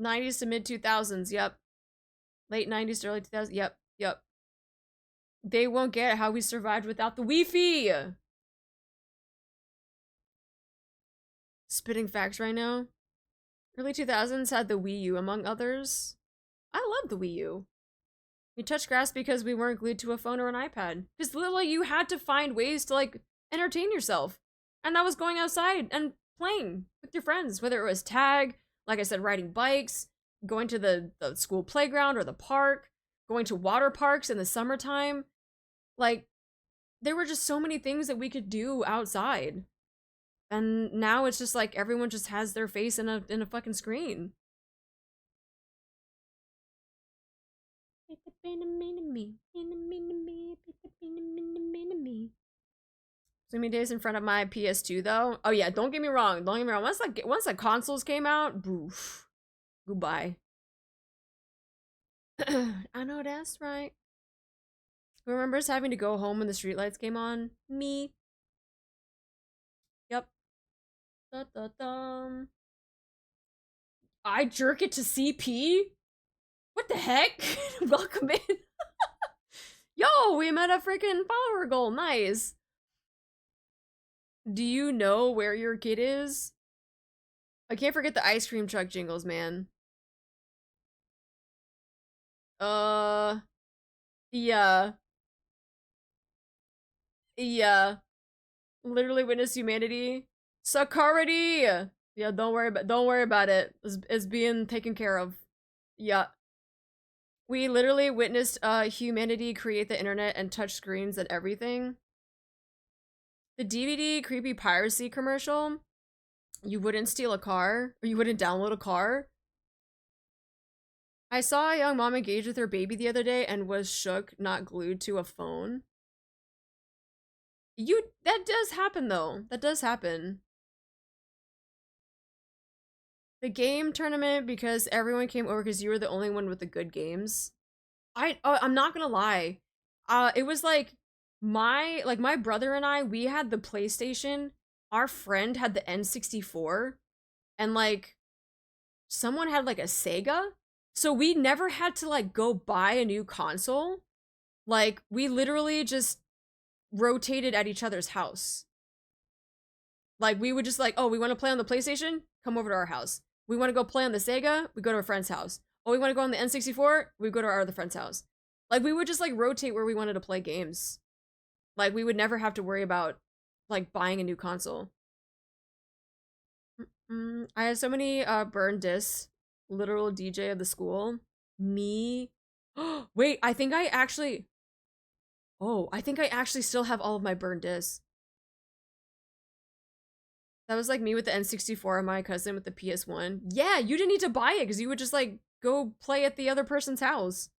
90s to mid-2000s, yep. Late 90s to early 2000s, yep. They won't get how we survived without the Wi-Fi! Spitting facts right now. Early 2000s had the Wii U, among others. I love the Wii U. We touched grass because we weren't glued to a phone or an iPad. Because literally you had to find ways to like entertain yourself. And that was going outside and playing with your friends, whether it was tag, like I said, riding bikes, going to the school playground or the park, going to water parks in the summertime. Like, there were just so many things that we could do outside. And now it's just like everyone just has their face in a fucking screen. So many days in front of my PS2 though. Oh yeah, don't get me wrong. Once the consoles came out, boof, goodbye. I know that's right. Who remembers having to go home when the streetlights came on? Me. Yep. Da, da, da. I jerk it to CP? What the heck? Welcome in. Yo, we met a freaking follower goal. Nice. Do you know where your kid is? I can't forget the ice cream truck jingles, man. Yeah. Yeah. Literally witness humanity. Security! Yeah, don't worry about it. It's being taken care of. Yeah. We literally witnessed humanity create the internet and touch screens and everything. The DVD creepy piracy commercial. You wouldn't steal a car, or you wouldn't download a car. I saw a young mom engage with her baby the other day and was shook, not glued to a phone. That does happen though. That does happen. The game tournament because everyone came over because you were the only one with the good games. I'm not gonna lie. It was like my brother and I, we had the PlayStation. Our friend had the N64, and like someone had like a Sega. So we never had to like go buy a new console. Like we literally just rotated at each other's house. Like we would just like, oh, we want to play on the PlayStation? Come over to our house. We want to go play on the Sega, we go to a friend's house. Oh, we want to go on the N64, we go to our other friend's house. Like, we would just, like, rotate where we wanted to play games. Like, we would never have to worry about, like, buying a new console. I had so many burned discs. Literal DJ of the school. Me. Wait, I think I actually... Oh, I think I actually still have all of my burned discs. That was like me with the N64 and my cousin with the PS1. Yeah, you didn't need to buy it because you would just like go play at the other person's house.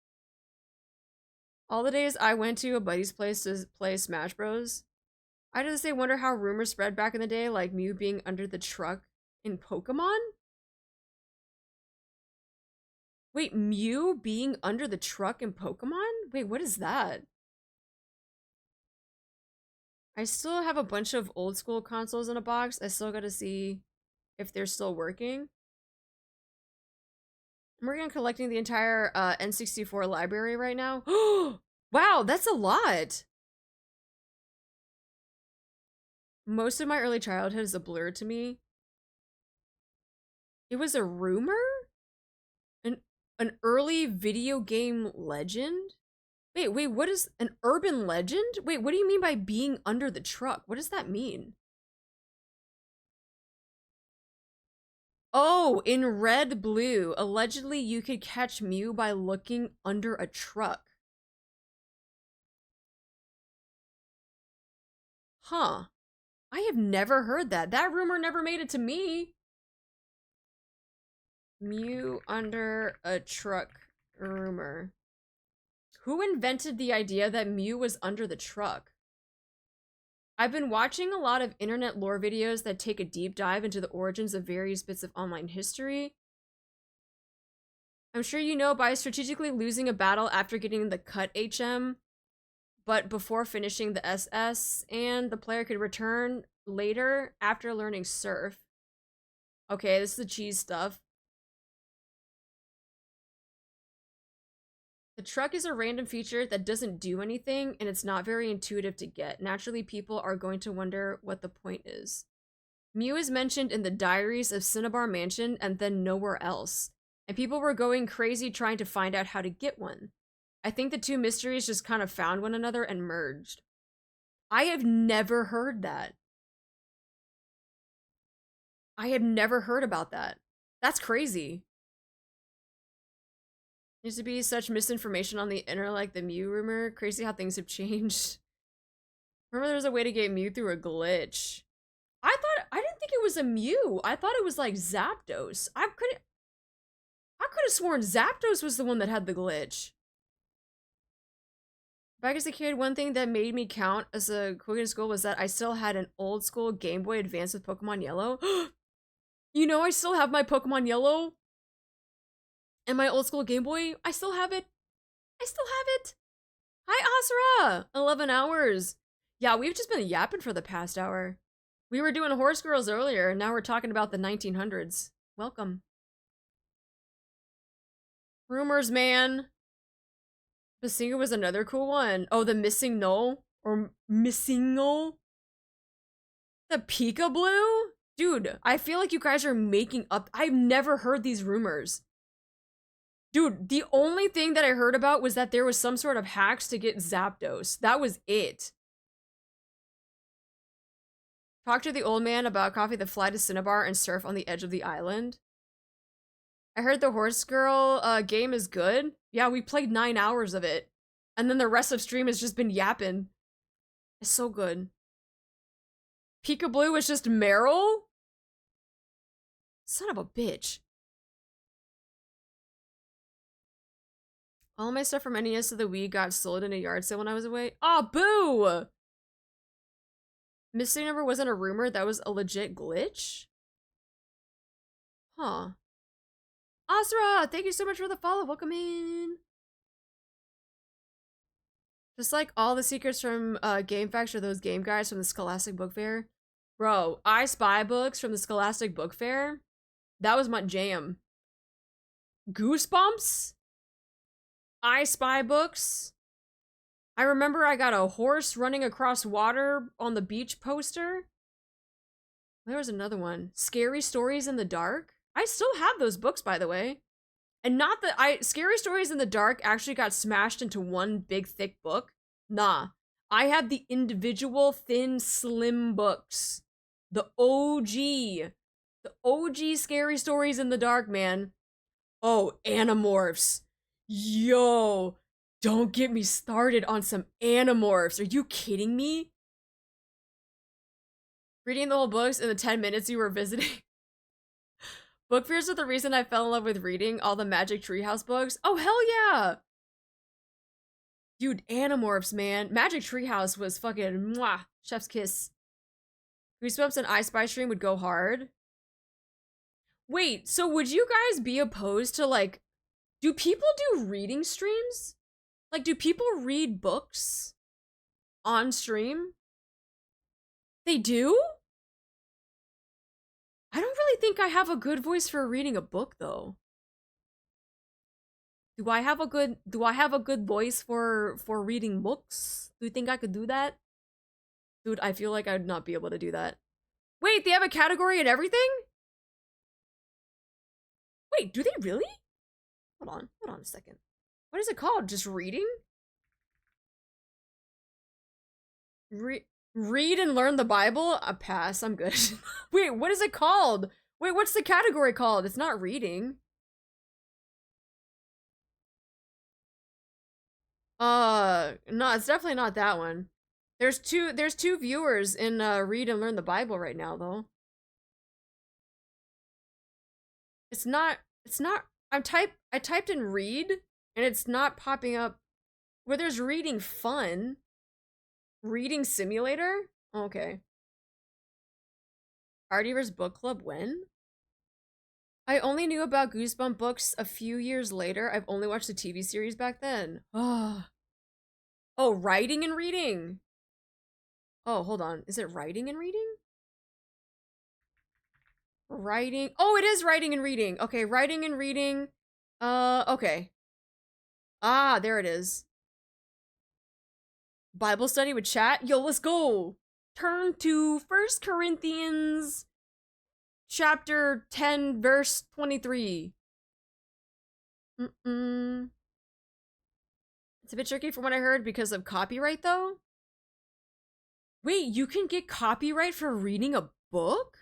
All the days I went to a buddy's place to play Smash Bros. I just say wonder how rumors spread back in the day, like Mew being under the truck in Pokemon? Wait, Mew being under the truck in Pokemon? Wait, what is that? I still have a bunch of old school consoles in a box. I still gotta see if they're still working. I'm working on collecting the entire N64 library right now. Wow, that's a lot! Most of my early childhood is a blur to me. It was a rumor? An early video game legend? Wait, what is an urban legend? Wait, what do you mean by being under the truck? What does that mean? Oh, in Red Blue, allegedly you could catch Mew by looking under a truck. Huh. I have never heard that. That rumor never made it to me. Mew under a truck rumor. Who invented the idea that Mew was under the truck? I've been watching a lot of internet lore videos that take a deep dive into the origins of various bits of online history. I'm sure you know by strategically losing a battle after getting the cut HM, but before finishing the SS, and the player could return later after learning Surf. Okay, this is the cheese stuff. The truck is a random feature that doesn't do anything, and it's not very intuitive to get. Naturally, people are going to wonder what the point is. Mew is mentioned in the Diaries of Cinnabar Mansion and then nowhere else, and people were going crazy trying to find out how to get one. I think the two mysteries just kind of found one another and merged. I have never heard that. I have never heard about that. That's crazy. Used to be such misinformation on the internet, like the Mew rumor. Crazy how things have changed. Remember there was a way to get Mew through a glitch. I didn't think it was a Mew. I thought it was like Zapdos. I could have sworn Zapdos was the one that had the glitch. Back as a kid, one thing that made me count as a quick in school was that I still had an old school Game Boy Advance with Pokemon Yellow. You know, I still have my Pokemon Yellow. And my old school Game Boy, I still have it. I still have it. Hi, Asura! 11 hours. Yeah, we've just been yapping for the past hour. We were doing Horse Girls earlier, and now we're talking about the 1900s. Welcome. Rumors, man. Basinga was another cool one. Oh, the Missing Null? Or Missing Null? The Peekaboo? Dude, I feel like you guys are making up. I've never heard these rumors. Dude, the only thing that I heard about was that there was some sort of hacks to get Zapdos. That was it. Talk to the old man about coffee that fly to Cinnabar and surf on the edge of the island. I heard the Horse Girl game is good. Yeah, we played 9 hours of it. And then the rest of stream has just been yapping. It's so good. Peekaboo is just Meryl? Son of a bitch. All my stuff from NES to the Wii got sold in a yard sale when I was away. Aw, boo! Missing number wasn't a rumor, that was a legit glitch? Huh. Asra, thank you so much for the follow. Welcome in. Just like all the secrets from Game Facts or those game guides from the Scholastic Book Fair. Bro, I Spy books from the Scholastic Book Fair. That was my jam. Goosebumps? I Spy books. I remember I got a horse running across water on the beach poster. There was another one. Scary Stories in the Dark. I still have those books, by the way. And not that Scary Stories in the Dark actually got smashed into one big thick book. Nah. I have the individual thin, slim books. The OG. The OG Scary Stories in the Dark, man. Oh, Animorphs. Yo. Don't get me started on some Animorphs. Are you kidding me? Reading the whole books in the 10 minutes you were visiting. Book fairs are the reason I fell in love with reading all the Magic Treehouse books. Oh, hell yeah! Dude, Animorphs, man. Magic Treehouse was fucking mwah. Chef's kiss. Goosebumps and I Spy Stream would go hard. Wait, so would you guys be opposed to, like, do people do reading streams? Like, do people read books on stream? They do? I don't really think I have a good voice for reading a book, though. Do I have a good voice for reading books? Do you think I could do that? Dude, I feel like I'd not be able to do that. Wait, they have a category and everything? Wait, do they really? Hold on a second. What is it called? Just reading? Read and learn the Bible? A pass, I'm good. Wait, what is it called? Wait, what's the category called? It's not reading. No, it's definitely not that one. There's two viewers in read and learn the Bible right now though. It's not I typed in read and it's not popping up where there's reading fun. Reading simulator? Okay. Artiever's book club when? I only knew about Goosebump books a few years later. I've only watched the TV series back then. Oh, writing and reading. Oh, hold on. Is it writing and reading? Writing. Oh, it is writing and reading. Okay, writing and reading. Okay. Ah, there it is. Bible study with chat? Yo, let's go. Turn to 1 Corinthians chapter 10, verse 23. It's a bit tricky from what I heard because of copyright, though. Wait, you can get copyright for reading a book?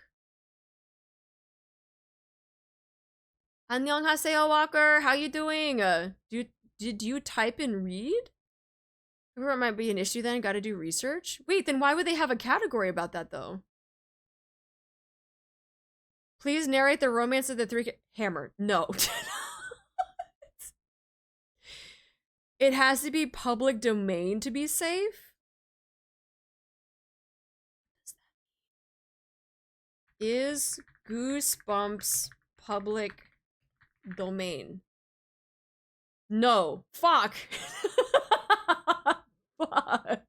Annyeonghaseyo, Walker. How you doing? Did you type and read? It might be an issue then. Gotta do research. Wait, then why would they have a category about that, though? Please narrate the romance of the three... Hammer. No. It has to be public domain to be safe? Is Goosebumps public domain? No. Fuck. Fuck.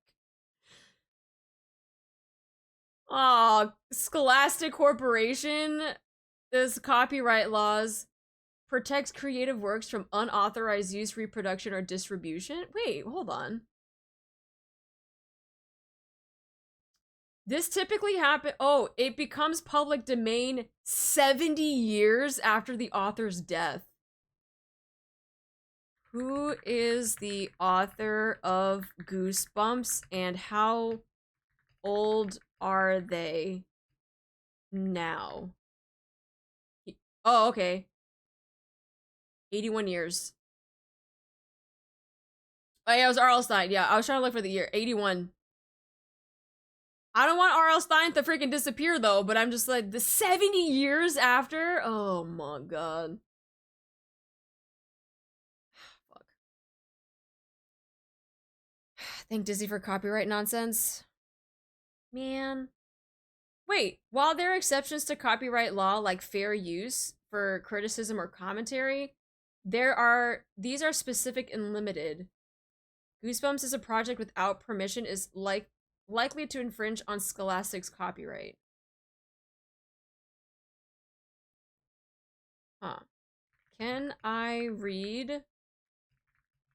Aw, Scholastic Corporation. This copyright laws protects creative works from unauthorized use, reproduction, or distribution. Wait, hold on. This typically happens. Oh, it becomes public domain 70 years after the author's death. Who is the author of Goosebumps and how old are they now? Oh, okay. 81 years. Oh, yeah, it was R.L. Stein. Yeah, I was trying to look for the year. 81. I don't want R.L. Stein to freaking disappear, though, but I'm just like, the 70 years after? Oh, my God. Fuck. Thank Disney for copyright nonsense. Man. Wait, while there are exceptions to copyright law, like fair use for criticism or commentary, these are specific and limited. Goosebumps is a project without permission is likely to infringe on Scholastic's copyright. Huh. Can I read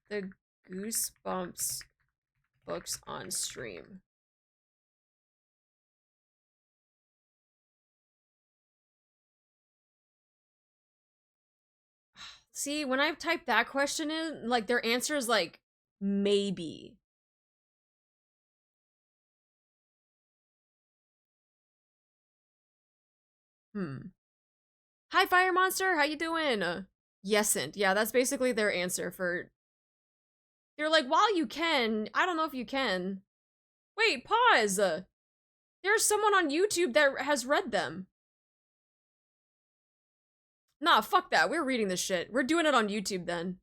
the Goosebumps books on stream? See, when I type that question in, like, their answer is like, maybe. Hi, Fire Monster, how you doing? Yesn't. Yeah, that's basically their answer for... They're like, while you can, I don't know if you can. Wait, pause! There's someone on YouTube that has read them. Nah, fuck that. We're reading this shit. We're doing it on YouTube then.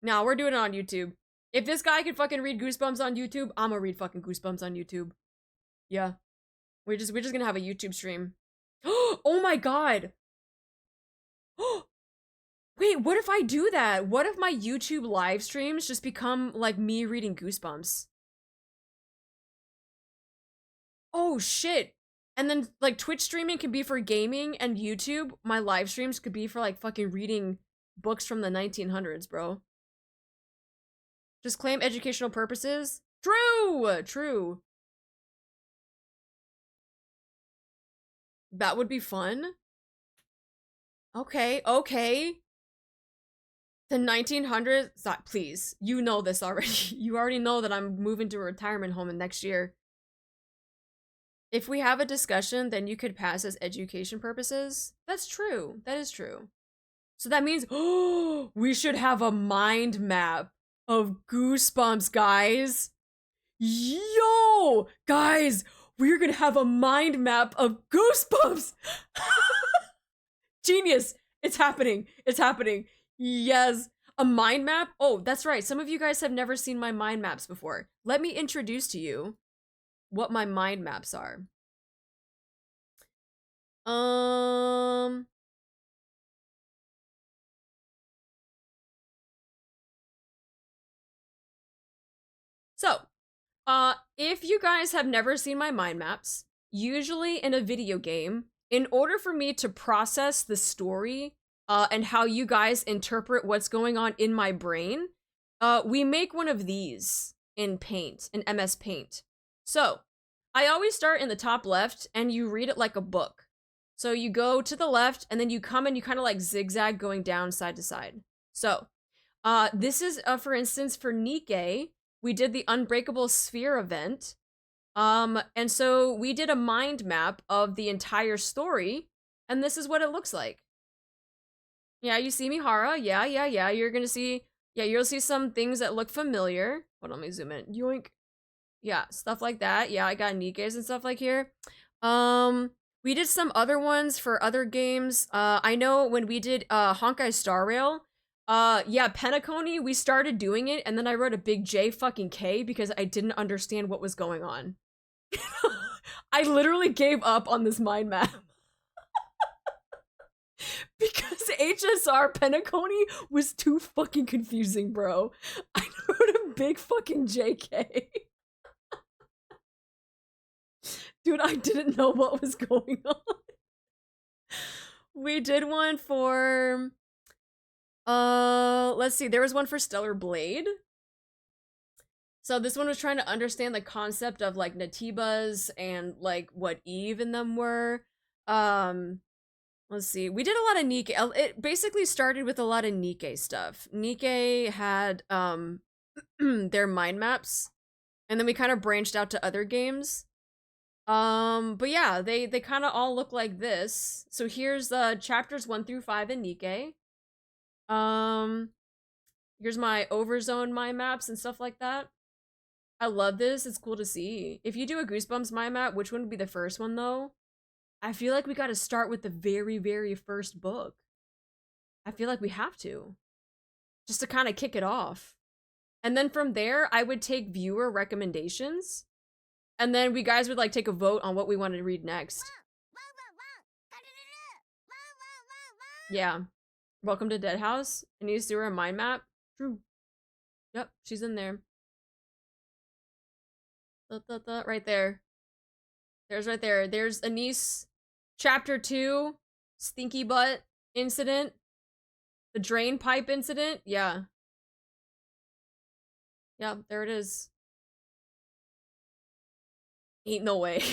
Nah, we're doing it on YouTube. If this guy can fucking read Goosebumps on YouTube, I'm gonna read fucking Goosebumps on YouTube. Yeah. We're just gonna have a YouTube stream. Oh my god! Wait, what if I do that? What if my YouTube live streams just become like me reading Goosebumps? Oh shit. And then like Twitch streaming can be for gaming, and YouTube, my live streams could be for like fucking reading books from the 1900s, bro. Just claim educational purposes. True, true. That would be fun. Okay, okay. The 1900s, please. You know this already. You already know that I'm moving to a retirement home in next year. If we have a discussion, then you could pass as education purposes. That's true. That is true. So that means, oh, we should have a mind map of Goosebumps, guys. Yo, guys, we're gonna have a mind map of Goosebumps. Genius. It's happening. It's happening. Yes. A mind map? Oh, that's right. Some of you guys have never seen my mind maps before. Let me introduce to you what my mind maps are. So, if you guys have never seen my mind maps, usually in a video game, in order for me to process the story, and how you guys interpret what's going on in my brain, we make one of these in Paint, in MS Paint. So, I always start in the top left, and you read it like a book. So you go to the left, and then you come and you kind of like zigzag going down side to side. So, this is, for instance, for Nikke, we did the Unbreakable Sphere event. And so we did a mind map of the entire story, and this is what it looks like. Yeah, you see Mihara. Yeah. You're gonna see, yeah, you'll see some things that look familiar. Hold on, let me zoom in. Yoink. Yeah, stuff like that. Yeah, I got Nikke's and stuff like here. We did some other ones for other games. I know when we did Honkai Star Rail, yeah, Penacony, we started doing it, and then I wrote a big J fucking K because I didn't understand what was going on. I literally gave up on this mind map. Because HSR Penacony was too fucking confusing, bro. I wrote a big fucking JK. Dude, I didn't know what was going on. We did one for... let's see. There was one for Stellar Blade. So this one was trying to understand the concept of, like, Natibas and, like, what Eve in them were. Let's see. We did a lot of Nikke. It basically started with a lot of Nikke stuff. Nikke had, their mind maps. And then we kind of branched out to other games. But yeah, they kind of all look like this. So here's the chapters 1 through 5 in Nikke. Here's my Overzone mind maps and stuff like that. I love this. It's cool to see. If you do a Goosebumps mind map, which one would be the first one though? I feel like we got to start with the very, very first book. I feel like we have to. Just to kind of kick it off. And then from there, I would take viewer recommendations. And then we guys would like take a vote on what we wanted to read next. Yeah. Welcome to Dead House. I need to do her a mind map. True. Yep, she's in there. Right there. There's right there. There's Anise. Chapter 2. Stinky butt incident. The drain pipe incident. Yeah. Yeah, there it is. Ain't no way.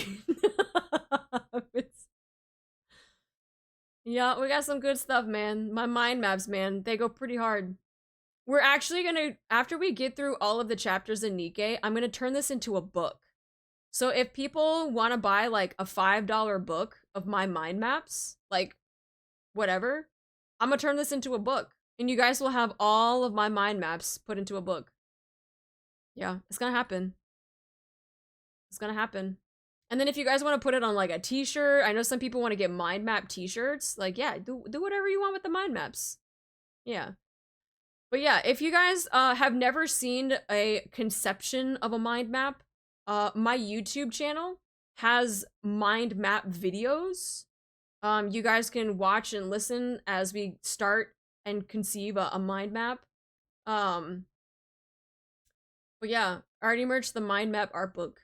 Yeah, we got some good stuff, man. My mind maps, man, they go pretty hard. We're actually gonna, after we get through all of the chapters in Nikkei, I'm gonna turn this into a book. So if people want to buy like a $5 book of my mind maps, like whatever, I'm gonna turn this into a book. And you guys will have all of my mind maps put into a book. Yeah, it's gonna happen. It's gonna happen. And then if you guys want to put it on like a t-shirt, I know some people want to get mind map t-shirts. Like, yeah, do whatever you want with the mind maps. Yeah. But yeah, if you guys have never seen a conception of a mind map, my YouTube channel has mind map videos. You guys can watch and listen as we start and conceive a mind map. But yeah, I already merged the mind map art book.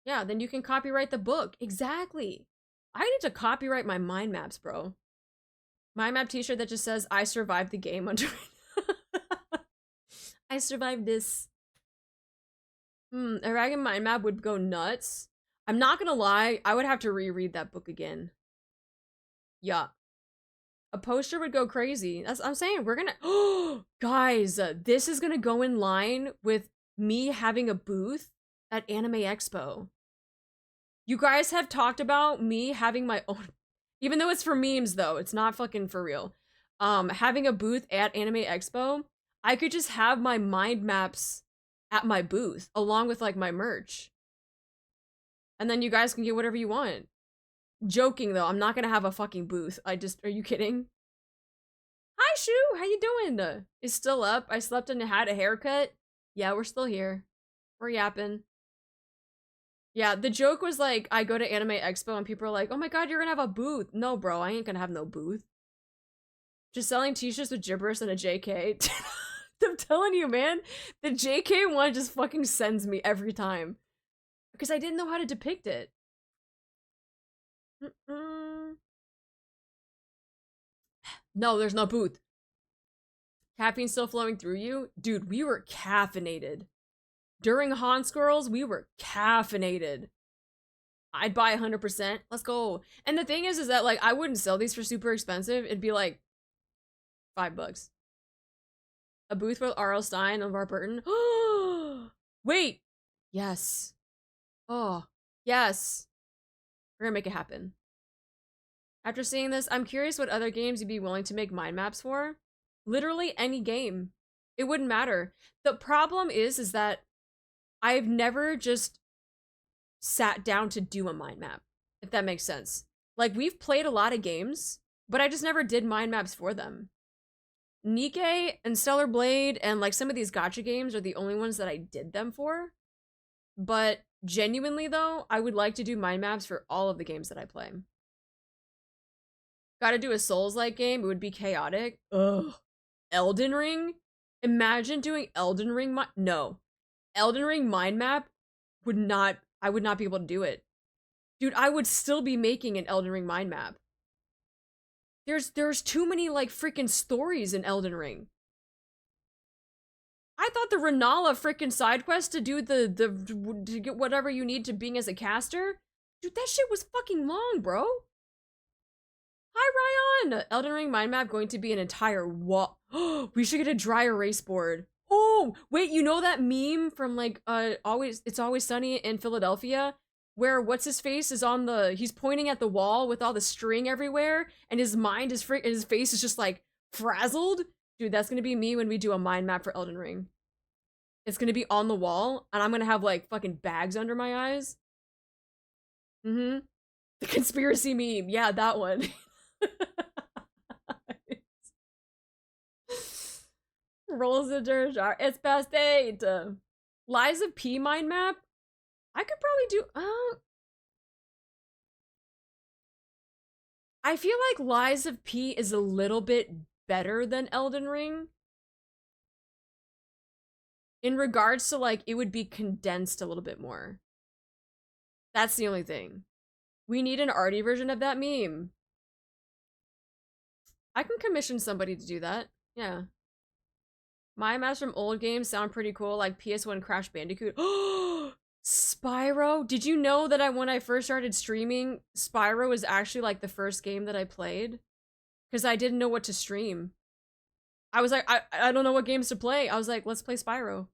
Yeah, then you can copyright the book. Exactly. I need to copyright my mind maps, bro. Mind map t-shirt that just says, I survived the game under it. I survived this. A Dragon mind map would go nuts. I'm not gonna lie, I would have to reread that book again. Yeah. A poster would go crazy. That's I'm saying. We're gonna oh guys, this is gonna go in line with me having a booth at Anime Expo. You guys have talked about me having my own, even though it's for memes though, it's not fucking for real. Having a booth at Anime Expo, I could just have my mind maps at my booth along with like my merch. And then you guys can get whatever you want. Joking though, I'm not gonna have a fucking booth. Are you kidding? Hi Shu, how you doing? It's still up. I slept and had a haircut. Yeah, we're still here. We're yapping. Yeah, the joke was like, I go to Anime Expo and people are like, oh my god, you're gonna have a booth. No, bro, I ain't gonna have no booth. Just selling t-shirts with gibberish and a JK. I'm telling you, man, the JK one just fucking sends me every time. Because I didn't know how to depict it. No, there's no booth. Caffeine still flowing through you? Dude, we were caffeinated. During Hans Girls, we were caffeinated. I'd buy 100%. Let's go. And the thing is that like I wouldn't sell these for super expensive. It'd be like $5. A booth with R.L. Stein and Bar Burton. Wait. Yes. Oh, yes. We're gonna make it happen. After seeing this, I'm curious what other games you'd be willing to make mind maps for. Literally any game. It wouldn't matter. The problem is that I've never just sat down to do a mind map, if that makes sense. Like, we've played a lot of games, but I just never did mind maps for them. Nikkei and Stellar Blade and like some of these gacha games are the only ones that I did them for. But genuinely though, I would like to do mind maps for all of the games that I play. Gotta do a Souls-like game, it would be chaotic. Ugh. Elden Ring? Imagine doing Elden Ring no. Elden Ring mind map would not, I would not be able to do it. Dude, I would still be making an Elden Ring mind map. There's too many like freaking stories in Elden Ring. I thought the Renala freaking side quest to do to get whatever you need to being as a caster, dude, that shit was fucking long, bro. Hi Ryan! Elden Ring mind map going to be an entire wall. We should get a dry erase board. Oh, wait, you know that meme from like It's Always Sunny in Philadelphia? Where what's his face is on he's pointing at the wall with all the string everywhere, and his mind is his face is just like frazzled. Dude, that's gonna be me when we do a mind map for Elden Ring. It's gonna be on the wall, and I'm gonna have like fucking bags under my eyes. The conspiracy meme, yeah, that one. Rolls the dirt jar. It's past 8. Lies of P mind map. I could probably do. I feel like Lies of P is a little bit better than Elden Ring. In regards to like, it would be condensed a little bit more. That's the only thing. We need an arty version of that meme. I can commission somebody to do that. Yeah. My maps from old games sound pretty cool, like PS1 Crash Bandicoot. Spyro? Did you know that when I first started streaming, Spyro was actually like the first game that I played? because I didn't know what to stream. I was like, I don't know what games to play. I was like, let's play Spyro.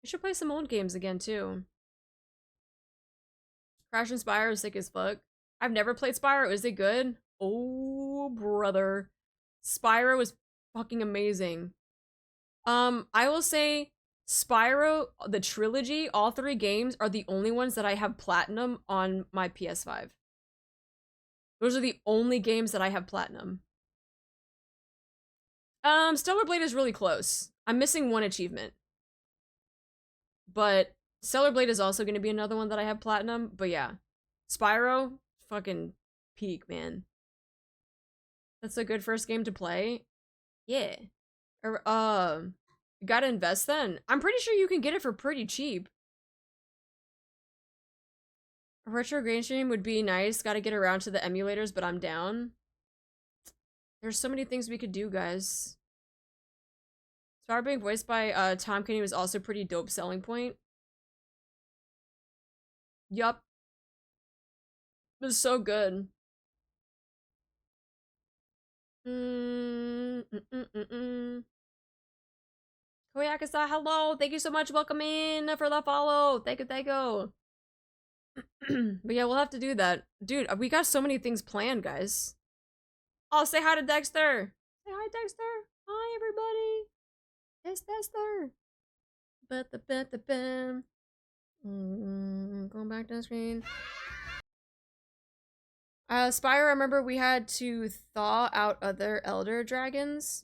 I should play some old games again, too. Crash and Spyro is sick as fuck. I've never played Spyro. Is it good? Oh, brother. Spyro is fucking amazing. I will say Spyro, the trilogy, all 3 games are the only ones that I have platinum on my PS5. Those are the only games that I have platinum. Stellar Blade is really close. I'm missing 1 achievement. But Stellar Blade is also going to be another one that I have platinum. But yeah, Spyro, fucking peak, man. That's a good first game to play. Yeah. You gotta invest then. I'm pretty sure you can get it for pretty cheap. A retro game stream would be nice. Gotta get around to the emulators, but I'm down. There's so many things we could do, guys. Spyro being voiced by Tom Kenny was also pretty dope selling point. Yup. It was so good. Koyakasa, hello! Thank you so much. Welcome in for the follow. Thank you, thank you. But yeah, we'll have to do that. Dude, we got so many things planned, guys. Oh, say hi to Dexter. Say hi, Dexter. Hi, everybody. It's Dexter. Going back to the screen. Spyro, I remember we had to thaw out other elder dragons.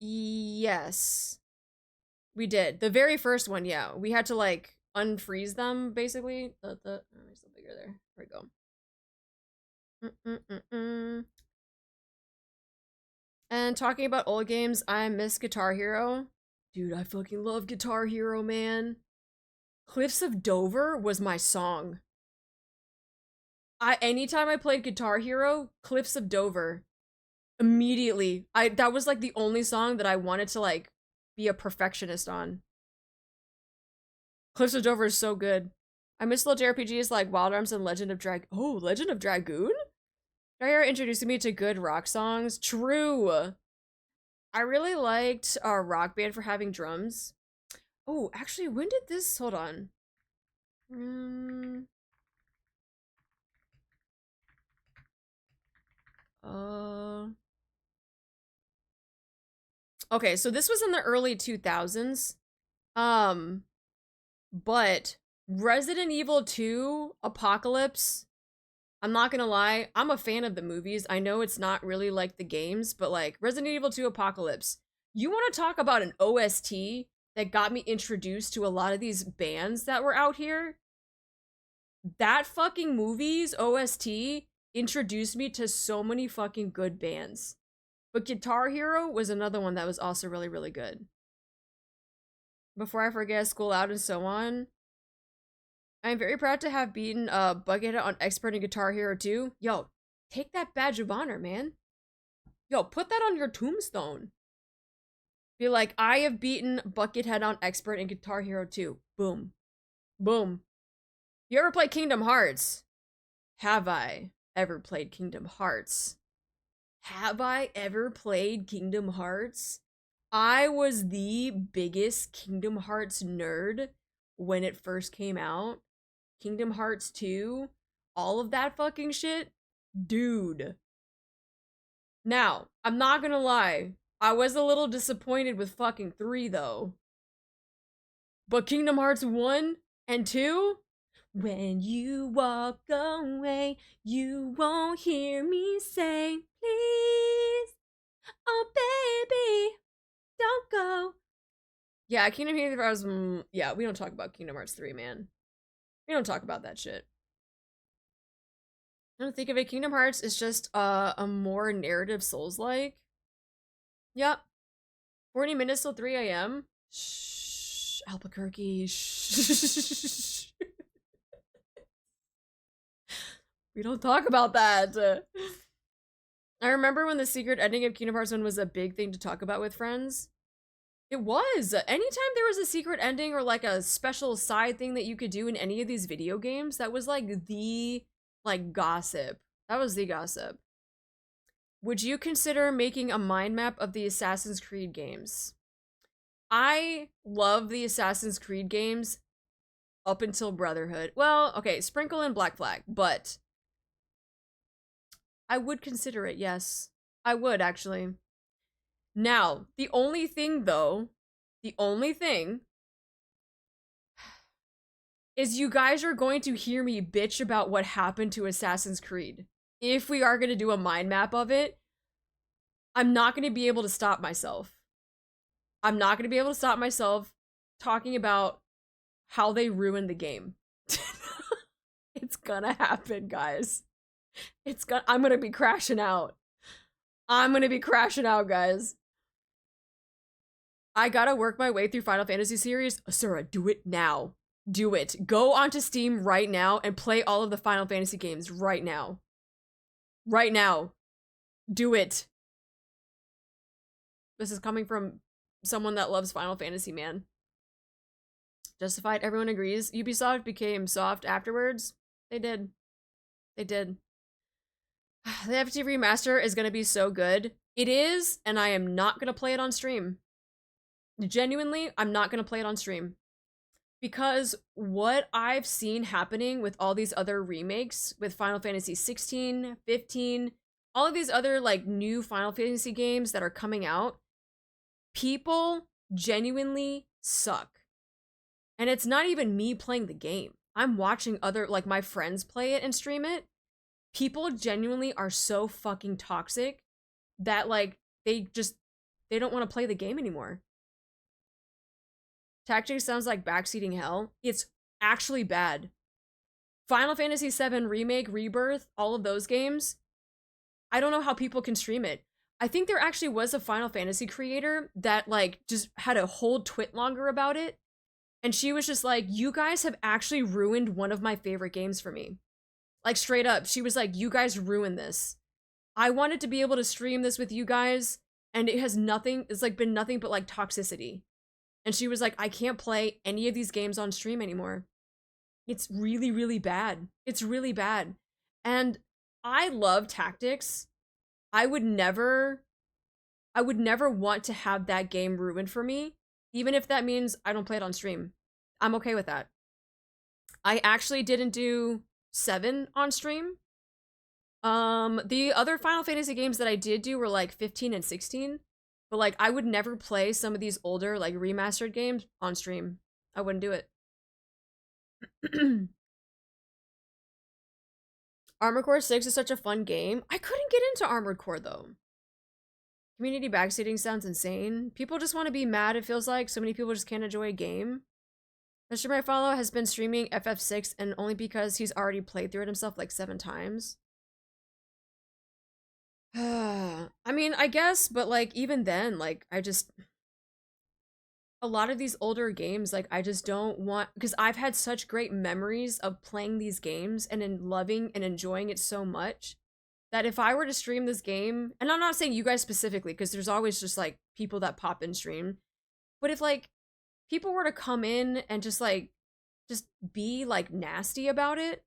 Yes. We did. The very first one, yeah. We had to, like, unfreeze them, basically. Oh, it's still bigger there. There we go. And talking about old games, I miss Guitar Hero. Dude, I fucking love Guitar Hero, man. Cliffs of Dover was my song. Anytime I played Guitar Hero, Cliffs of Dover, immediately, that was like the only song that I wanted to like be a perfectionist on. Cliffs of Dover is so good. I miss little JRPGs like Wild Arms and Legend of Legend of Dragoon? Guitar Hero introduced me to good rock songs. True. I really liked Rock Band for having drums. Oh, actually, when did this? Hold on. Okay, so this was in the early 2000s. But Resident Evil 2 Apocalypse, I'm not gonna lie, I'm a fan of the movies. I know it's not really like the games, but like Resident Evil 2 Apocalypse, you want to talk about an OST that got me introduced to a lot of these bands that were out here? That fucking movie's OST introduced me to so many fucking good bands. But Guitar Hero was another one that was also really, really good. Before I forget, School Out and so on. I am very proud to have beaten Buckethead on Expert in Guitar Hero 2. Yo, take that badge of honor, man. Yo, put that on your tombstone. Be like, I have beaten Buckethead on Expert in Guitar Hero 2. Boom. Boom. You ever play Kingdom Hearts? Have I ever played Kingdom Hearts? Have I ever played Kingdom Hearts? I was the biggest Kingdom Hearts nerd when it first came out. Kingdom Hearts 2, all of that fucking shit. Dude. Now, I'm not gonna lie. I was a little disappointed with fucking 3, though. But Kingdom Hearts 1 and 2? When you walk away, you won't hear me say, please, oh baby, don't go. Yeah, Kingdom Hearts, yeah, we don't talk about Kingdom Hearts 3, man. We don't talk about that shit. I don't think of it. Kingdom Hearts is just a more narrative Souls-like. Yep. 40 minutes till 3 a.m. Shh, Albuquerque. Shh. We don't talk about that. I remember when the secret ending of Kingdom Hearts 1 was a big thing to talk about with friends. It was. Anytime there was a secret ending or like a special side thing that you could do in any of these video games, that was like the like gossip. That was the gossip. Would you consider making a mind map of the Assassin's Creed games? I love the Assassin's Creed games up until Brotherhood. Well, okay, Sprinkle and Black Flag, but I would consider it, yes. I would, actually. Now, the only thing, though, the only thing is you guys are going to hear me bitch about what happened to Assassin's Creed. If we are going to do a mind map of it, I'm not going to be able to stop myself. I'm not going to be able to stop myself talking about how they ruined the game. It's gonna happen, guys. I'm gonna be crashing out. I'm gonna be crashing out, guys. I gotta work my way through Final Fantasy series. Asura, do it now. Do it. Go onto Steam right now and play all of the Final Fantasy games right now. Right now. Do it. This is coming from someone that loves Final Fantasy, man. Justified, everyone agrees. Ubisoft became soft afterwards. They did. They did. The FT remaster is gonna be so good. It is, and I am not gonna play it on stream. Genuinely, I'm not gonna play it on stream. Because what I've seen happening with all these other remakes, with Final Fantasy 16, 15, all of these other like new Final Fantasy games that are coming out, people genuinely suck. And it's not even me playing the game. I'm watching other, like, my friends play it and stream it. People genuinely are so fucking toxic that, like, they don't want to play the game anymore. Tactics sounds like backseating hell. It's actually bad. Final Fantasy VII Remake, Rebirth, all of those games, I don't know how people can stream it. I think there actually was a Final Fantasy creator that, like, just had a whole twit longer about it. And she was just like, you guys have actually ruined one of my favorite games for me. Like, straight up, she was like, you guys ruined this. I wanted to be able to stream this with you guys, and it has nothing, it's like been nothing but like toxicity. And she was like, I can't play any of these games on stream anymore. It's really, really bad. It's really bad. And I love tactics. I would never want to have that game ruined for me. Even if that means I don't play it on stream. I'm okay with that. I actually didn't do 7 on stream. The other Final Fantasy games that I did do were like 15 and 16. But like, I would never play some of these older, like, remastered games on stream. I wouldn't do it. Armored Core 6 is such a fun game. I couldn't get into Armored Core, though. Community backseating sounds insane. People just want to be mad, it feels like. So many people just can't enjoy a game. The streamer I follow has been streaming FF6, and only because he's already played through it himself like 7 times. I mean, I guess, but like, even then, like, a lot of these older games, like, I just don't want, because I've had such great memories of playing these games and in loving and enjoying it so much that if I were to stream this game, and I'm not saying you guys specifically, because there's always just like people that pop in stream, but if like people were to come in and just be like nasty about it,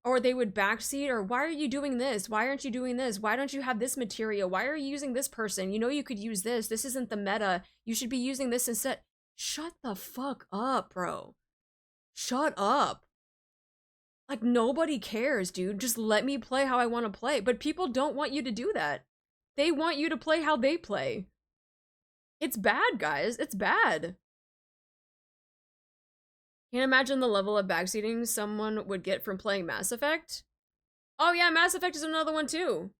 or they would backseat, or why are you doing this? Why aren't you doing this? Why don't you have this material? Why are you using this person? You know you could use this. This isn't the meta. You should be using this instead. Shut the fuck up, bro. Shut up. Like, nobody cares, dude. Just let me play how I want to play. But people don't want you to do that. They want you to play how they play. It's bad, guys. It's bad. Can't imagine the level of backseating someone would get from playing Mass Effect. Oh yeah, Mass Effect is another one too.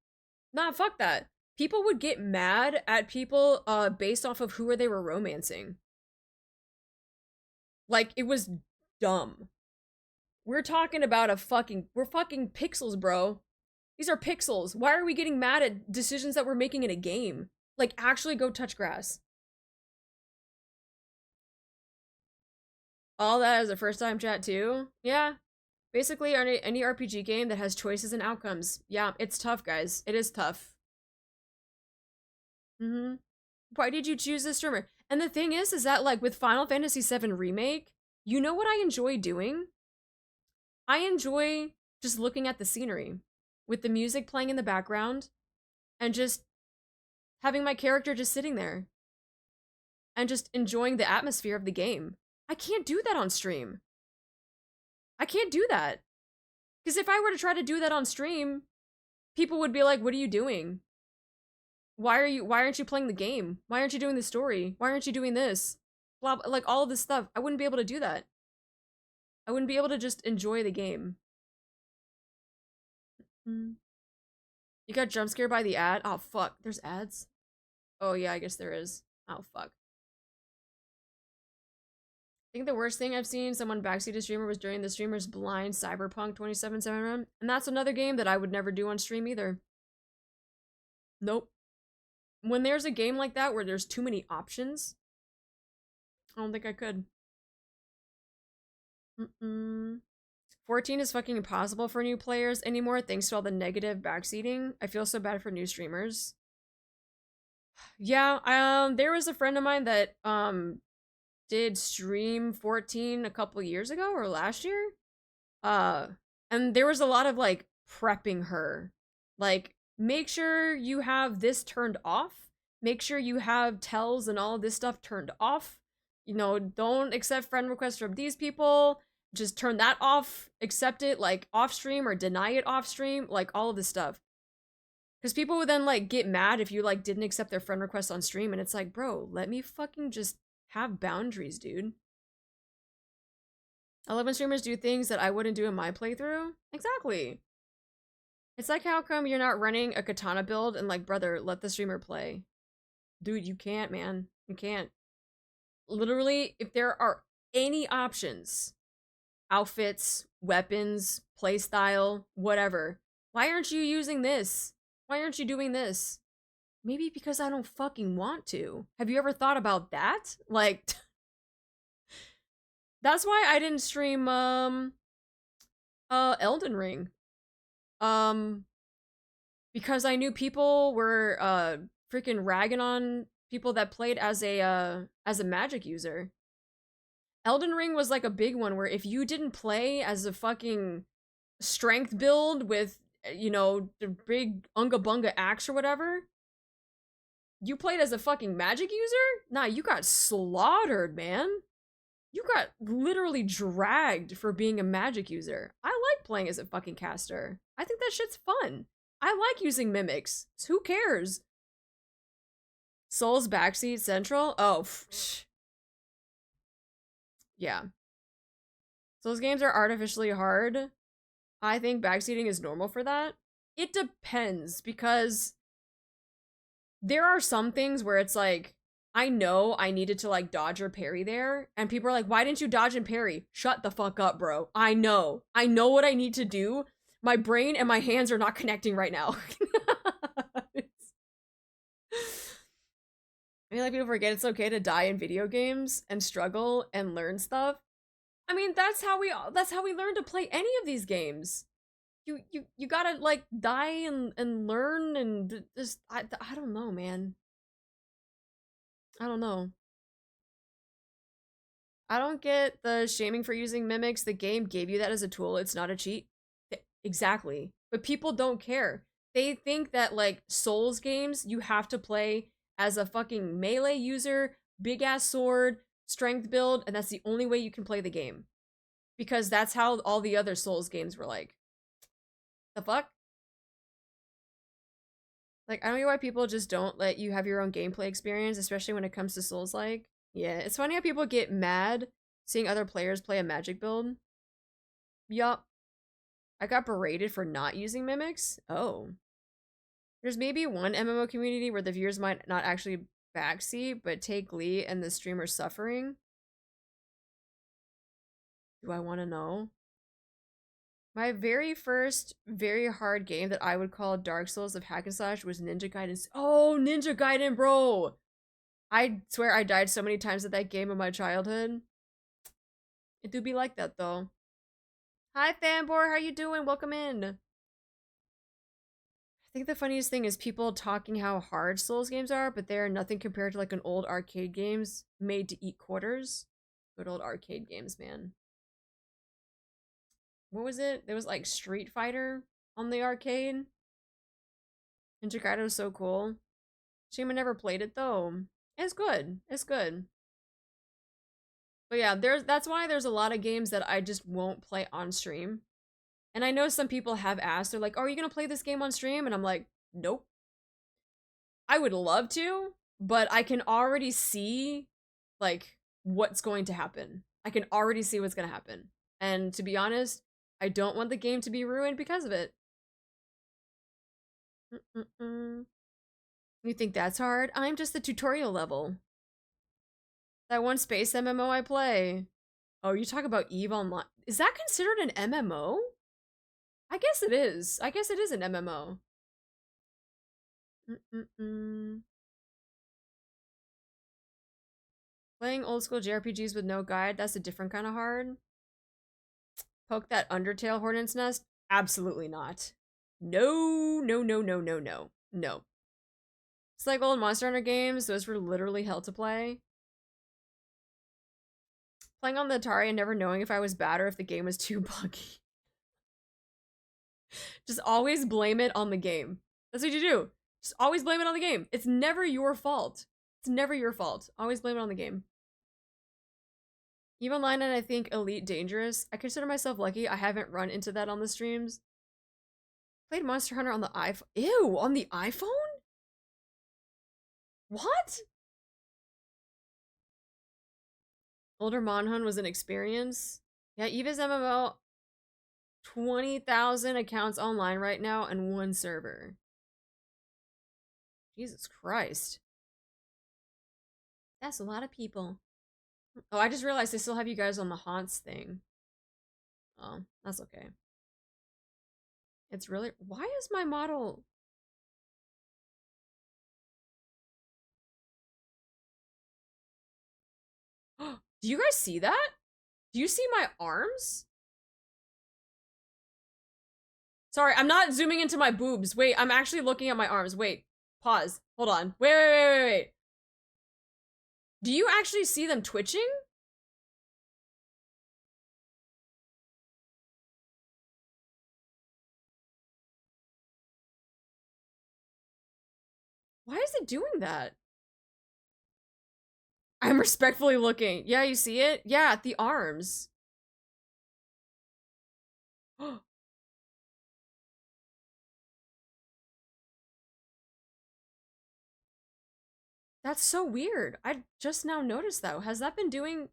Nah, fuck that. People would get mad at people based off of who they were romancing. Like, it was dumb. We're talking about we're fucking pixels, bro. These are pixels. Why are we getting mad at decisions that we're making in a game? Like, actually go touch grass. All that as a first time chat too? Yeah. Basically, any RPG game that has choices and outcomes. Yeah, it's tough, guys. It is tough. Why did you choose this streamer? And the thing is that, like, with Final Fantasy VII Remake, you know what I enjoy doing? I enjoy just looking at the scenery. with the music playing in the background and just having my character just sitting there and just enjoying the atmosphere of the game. I can't do that on stream. I can't do that. Because if I were to try to do that on stream, people would be like, what are you doing? Why aren't you playing the game? Why aren't you doing the story? Why aren't you doing this? Blah, blah, like all of this stuff. I wouldn't be able to do that. I wouldn't be able to just enjoy the game. You got jump scared by the ad? Oh, fuck. There's ads? Oh, yeah, I guess there is. Oh, fuck. I think the worst thing I've seen someone backseat a streamer was during the streamer's blind Cyberpunk 2077 run. And that's another game that I would never do on stream either. Nope. When there's a game like that where there's too many options, I don't think I could. 14 is fucking impossible for new players anymore thanks to all the negative backseating. I feel so bad for new streamers. Yeah, there was a friend of mine that did stream 14 a couple years ago or last year. And there was a lot of like prepping her. Like, make sure you have this turned off. Make sure you have tells and all of this stuff turned off. You know, don't accept friend requests from these people. Just turn that off. Accept it like off stream or deny it off stream. Like all of this stuff. Because people would then like get mad if you like didn't accept their friend request on stream. And it's like, bro, let me fucking just have boundaries, dude. I love when streamers do things that I wouldn't do in my playthrough. Exactly. It's like, how come you're not running a katana build and like, brother, let the streamer play? Dude, you can't, man. You can't. Literally, if there are any options, outfits, weapons, playstyle, whatever, why aren't you using this? Why aren't you doing this? Maybe because I don't fucking want to. Have you ever thought about that? Like, that's why I didn't stream, Elden Ring. Because I knew people were, freaking ragging on people that played as a magic user. Elden Ring was like a big one where if you didn't play as a fucking strength build with, you know, the big unga bunga axe or whatever, you played as a fucking magic user? Nah, you got slaughtered, man. You got literally dragged for being a magic user. I like playing as a fucking caster. I think that shit's fun. I like using mimics. So who cares? Soul's backseat central? Oh, yeah. Souls games are artificially hard. I think backseating is normal for that. It depends, because there are some things where it's like, I know I needed to like dodge or parry there, and people are like, why didn't you dodge and parry? Shut the fuck up, bro. I know what I need to do. My brain and my hands are not connecting right now. I feel like people forget it's okay to die in video games and struggle and learn stuff. I mean, that's how we learn to play any of these games. You gotta like die and learn and just I don't know, man. I don't know. I don't get the shaming for using mimics. The game gave you that as a tool. It's not a cheat. Exactly. But people don't care. They think that like Souls games, you have to play as a fucking melee user, big ass sword, strength build, and that's the only way you can play the game. Because that's how all the other Souls games were like. The fuck? Like, I don't know why people just don't let you have your own gameplay experience, especially when it comes to Souls-like. Yeah, it's funny how people get mad seeing other players play a magic build. Yup. I got berated for not using mimics? Oh. There's maybe one MMO community where the viewers might not actually backseat, but take glee in the streamer's suffering. Do I want to know? My very first, very hard game that I would call Dark Souls of Hack and Slash was Ninja Gaiden. Oh, Ninja Gaiden, bro! I swear I died so many times at that game in my childhood. It do be like that, though. Hi, Fanboy, how you doing? Welcome in. I think the funniest thing is people talking how hard Souls games are, but they are nothing compared to like an old arcade games made to eat quarters. Good old arcade games, man. What was it? There was like Street Fighter on the arcade. Integrated was so cool. Shame I never played it though. It's good. It's good. But yeah, that's why there's a lot of games that I just won't play on stream. And I know some people have asked, they're like, oh, are you gonna play this game on stream? And I'm like, nope. I would love to, but I can already see like what's going to happen. I can already see what's gonna happen. And to be honest, I don't want the game to be ruined because of it. You think that's hard? I'm just the tutorial level. That one space MMO I play. Oh, you talk about EVE Online. Is that considered an MMO? I guess it is. I guess it is an MMO. Playing old school JRPGs with no guide, that's a different kind of hard. Poke that Undertale Hornet's Nest? Absolutely not. No, no, no, no, no, no. No. It's like old Monster Hunter games, those were literally hell to play. Playing on the Atari and never knowing if I was bad or if the game was too buggy. Just always blame it on the game. That's what you do. Just always blame it on the game. It's never your fault. It's never your fault. Always blame it on the game. EVE Online and I think Elite Dangerous. I consider myself lucky. I haven't run into that on the streams. Played Monster Hunter on the iPhone. Ew, on the iPhone? What? Older Monhun was an experience. Yeah, EVE's MMO. 20,000 accounts online right now and one server. Jesus Christ. That's a lot of people. Oh, I just realized I still have you guys on the haunts thing. Oh, that's okay. It's really... Why is my model... Do you guys see that? Do you see my arms? Sorry, I'm not zooming into my boobs. Wait, I'm actually looking at my arms. Wait, pause. Hold on. Wait. Do you actually see them twitching? Why is it doing that? I'm respectfully looking. Yeah, you see it? Yeah, the arms. That's so weird. I just now noticed that. Has that been doing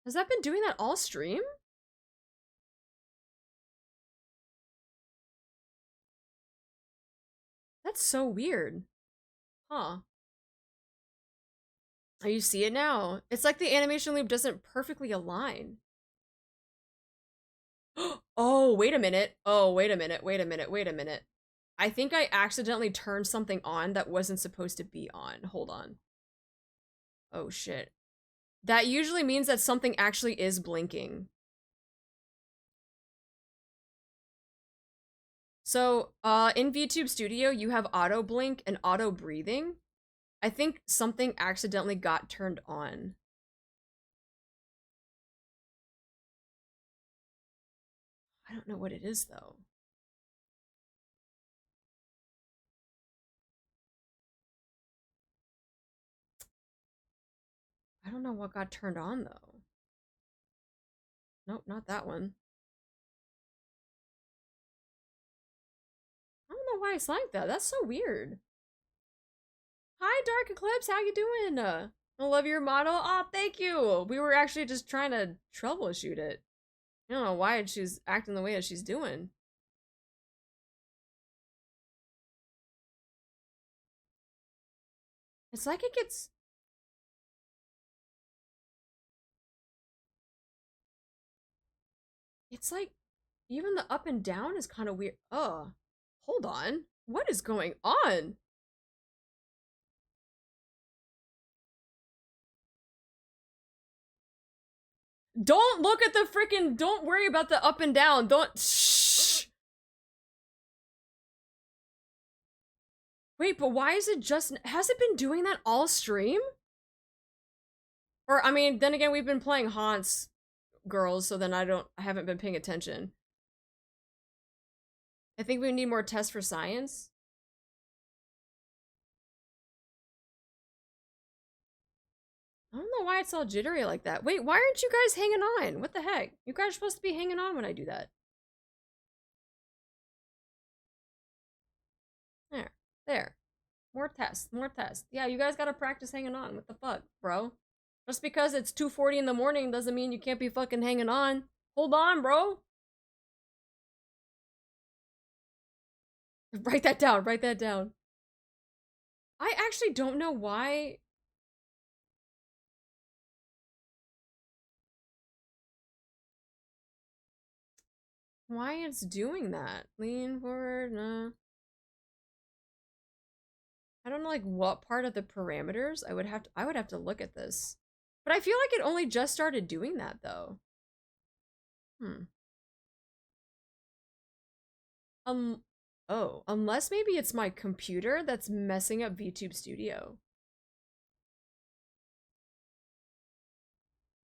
that all stream? That's so weird. Huh. Oh, you see it now. It's like the animation loop doesn't perfectly align. Oh, wait a minute. Oh, wait a minute. I think I accidentally turned something on that wasn't supposed to be on. Hold on. Oh, shit. That usually means that something actually is blinking. So, in VTube Studio, you have auto blink and auto breathing. I think something accidentally got turned on. I don't know what it is, though. I don't know what got turned on, though. Nope, not that one. I don't know why it's like that. That's so weird. Hi, Dark Eclipse. How you doing? I love your model. Oh, thank you. We were actually just trying to troubleshoot it. I don't know why she's acting the way that she's doing. It's like it gets... It's like, even the up and down is kind of weird. Oh, hold on. What is going on? Don't look at the freaking... Don't worry about the up and down. Don't... Shh. Wait, but why is it just... Has it been doing that all stream? Or, I mean, then again, we've been playing Haunts girls, so then I haven't been paying attention. I think we need more tests for science. I don't know why it's all jittery like that. Wait, why aren't you guys hanging on? What the heck? You guys are supposed to be hanging on when I do that. There. There. More tests. More tests. Yeah, you guys gotta practice hanging on. What the fuck, bro? Just because it's 2:40 in the morning doesn't mean you can't be fucking hanging on. Hold on, bro. Write that down. Write that down. I actually don't know why. Why it's doing that. Lean forward, no. I don't know like what part of the parameters. I would have to look at this. But I feel like it only just started doing that though. Um oh, unless maybe it's my computer that's messing up VTube Studio.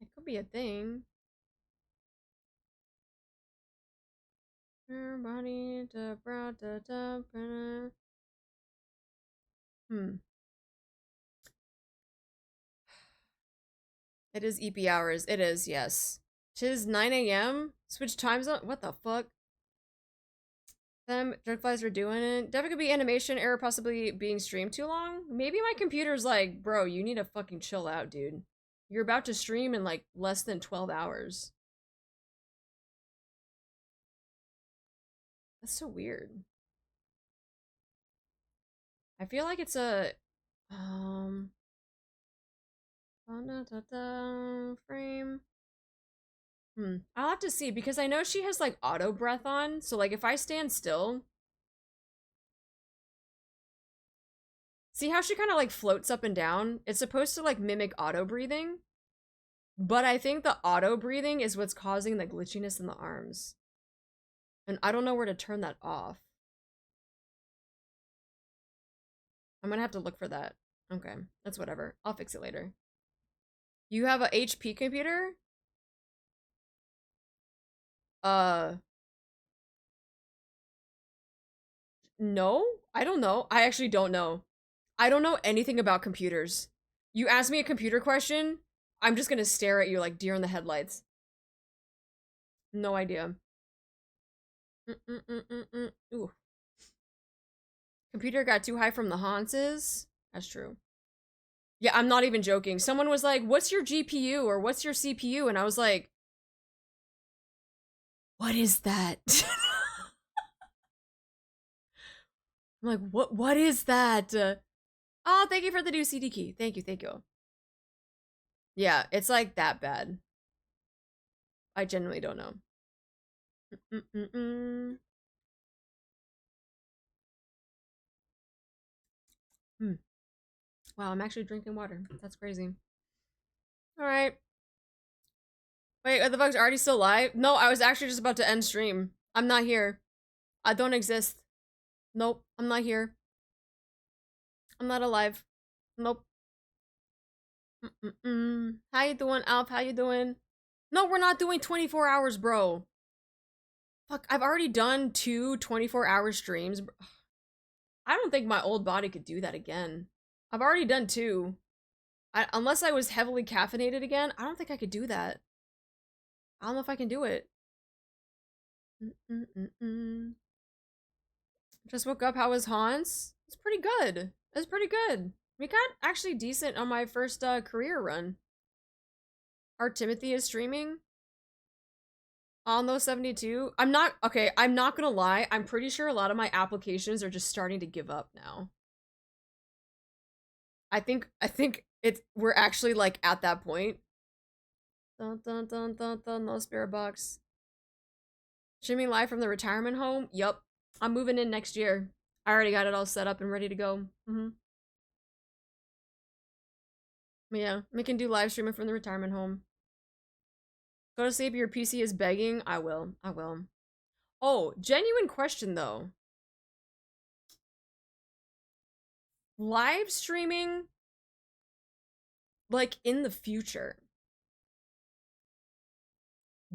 It could be a thing. Everybody It is EP hours. It is, yes. Tis 9 a.m. Switch time zone. What the fuck? Them Dreadflies are doing it. Definitely could be animation error, possibly being streamed too long. Maybe my computer's like, bro, you need to fucking chill out, dude. You're about to stream in like less than 12 hours. That's so weird. I feel like it's a frame. I'll have to see because I know she has like auto breath on. So like if I stand still, see how she kind of like floats up and down? It's supposed to like mimic auto breathing. But I think the auto breathing is what's causing the glitchiness in the arms. And I don't know where to turn that off. I'm gonna have to look for that. Okay, that's whatever. I'll fix it later. You have a HP computer? No? I don't know. I actually don't know. I don't know anything about computers. You ask me a computer question, I'm just gonna stare at you like deer in the headlights. No idea. Ooh. Computer got too high from the haunches? That's true. Yeah, I'm not even joking. Someone was like, what's your GPU or what's your CPU? And I was like, what is that? I'm like, what is that? Oh, thank you for the new CD key. Thank you, thank you. Yeah, it's like that bad. I genuinely don't know. Wow, I'm actually drinking water. That's crazy. Alright. Wait, are the bugs already still live? No, I was actually just about to end stream. I'm not here. I don't exist. Nope, I'm not here. I'm not alive. Nope. How you doing, Alf? How you doing? No, we're not doing 24 hours, bro. Fuck, I've already done 2 24-hour streams. I don't think my old body could do that again. I've already done 2. Unless I was heavily caffeinated again, I don't think I could do that. I don't know if I can do it. Just woke up. How was Hans? It's pretty good. It's pretty good. We got actually decent on my first career run. Our Timothy is streaming. On those 72. I'm not gonna lie. I'm pretty sure a lot of my applications are just starting to give up now. I think we're actually like at that point. Dun dun dun dun dun, no spirit box. Streaming live from the retirement home? Yup. I'm moving in next year. I already got it all set up and ready to go. Yeah, we can do live streaming from the retirement home. Go to sleep, your PC is begging. I will. I will. Oh, genuine question though. Live streaming, like in the future.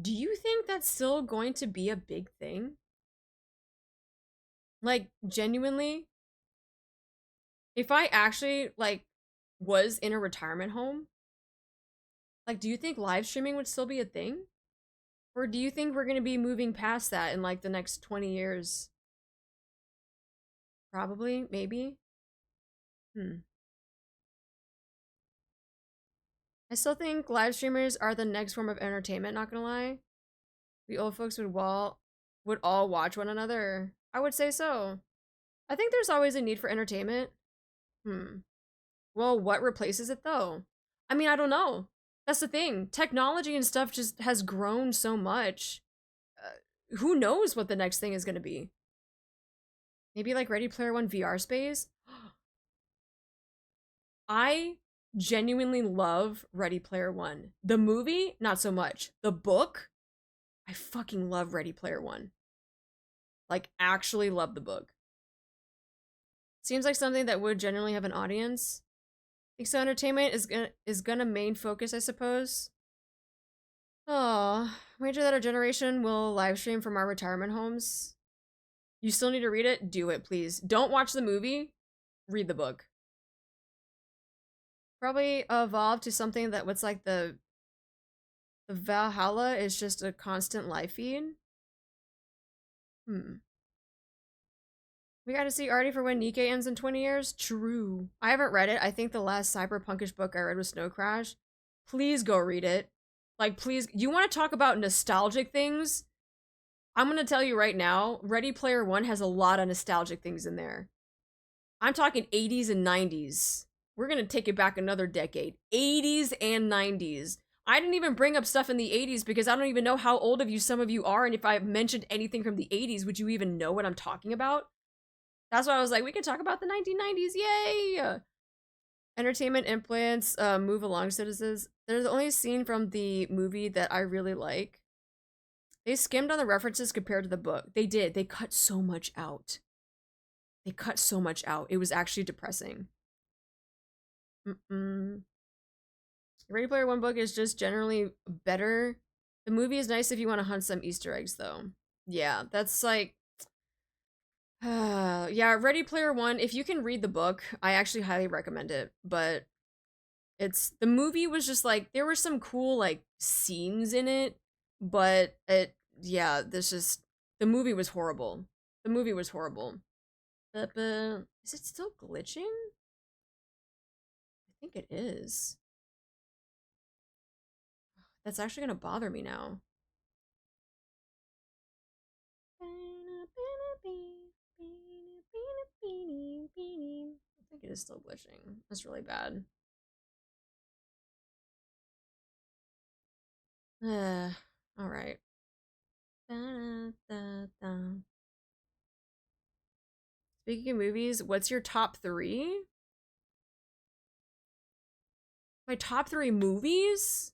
Do you think that's still going to be a big thing? Like, genuinely, if I actually, like, was in a retirement home, like, do you think live streaming would still be a thing? Or do you think we're gonna be moving past that in, like, the next 20 years? Probably, maybe. Hmm. I still think live streamers are the next form of entertainment, not gonna lie. The old folks would all watch one another. I would say so. I think there's always a need for entertainment. Hmm. Well, what replaces it though? I mean, I don't know. That's the thing. Technology and stuff just has grown so much. Who knows what the next thing is going to be? Maybe like Ready Player One VR space? I genuinely love Ready Player One. The movie, not so much. The book, I fucking love Ready Player One. Like, actually love the book. Seems like something that would generally have an audience. I think so. Entertainment is gonna main focus, I suppose. Oh, wager that our generation will live stream from our retirement homes. You still need to read it? Do it, please. Don't watch the movie. Read the book. Probably evolve to something that what's like the Valhalla is just a constant live feed. Hmm. We got to see Artie for when Nikkei ends in 20 years? True. I haven't read it. I think the last cyberpunkish book I read was Snow Crash. Please go read it. Like, please. You want to talk about nostalgic things? I'm going to tell you right now, Ready Player One has a lot of nostalgic things in there. I'm talking 80s and 90s. We're going to take it back another decade. 80s and 90s. I didn't even bring up stuff in the 80s because I don't even know how old of you some of you are, and if I mentioned anything from the 80s, would you even know what I'm talking about? That's why I was like, we can talk about the 1990s. Yay! Entertainment implants, move along citizens. There's the only scene from the movie that I really like. They skimmed on the references compared to the book. They did. They cut so much out. They cut so much out. It was actually depressing. Ready Player One book is just generally better. The movie is nice if you want to hunt some Easter eggs, though. Yeah, that's like... yeah, Ready Player One, if you can read the book, I actually highly recommend it. But it's... The movie was just like... There were some cool, like, scenes in it. But it... Yeah, this just... The movie was horrible. The movie was horrible. Is it still glitching? I think it is. That's actually gonna bother me now. I think it is still glitching. That's really bad. Alright. Speaking of movies, what's your top three? My top three movies?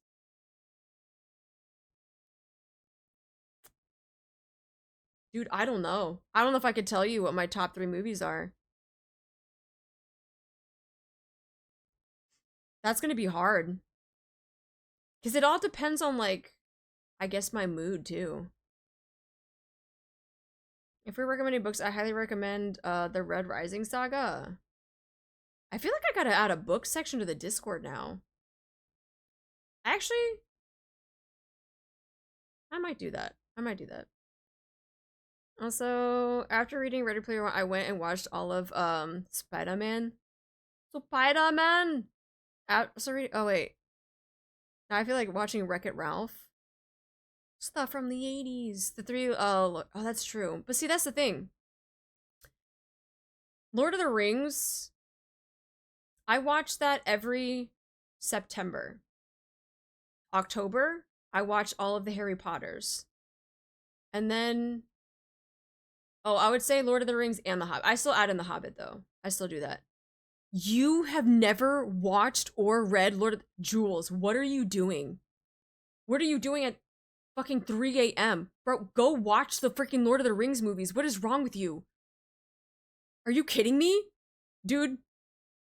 Dude, I don't know. I don't know if I could tell you what my top three movies are. That's gonna be hard. Because it all depends on, like, I guess my mood, too. If we're recommending books, I highly recommend the Red Rising saga. I feel like I gotta add a book section to the Discord now. Actually, I might do that. I might do that. Also, after reading Ready Player One, I went and watched all of Spider-Man. Spider-Man! Sorry. Oh wait. Now I feel like watching Wreck-It Ralph. Stuff from the 80s. The three oh that's true. But see, that's the thing. Lord of the Rings, I watch that every September. October, I watch all of the Harry Potters. And then oh, I would say Lord of the Rings and The Hobbit. I still add in The Hobbit though. I still do that. You have never watched or read Lord of Jules, what are you doing? What are you doing at fucking 3 a.m.? Bro, go watch the freaking Lord of the Rings movies. What is wrong with you? Are you kidding me? Dude.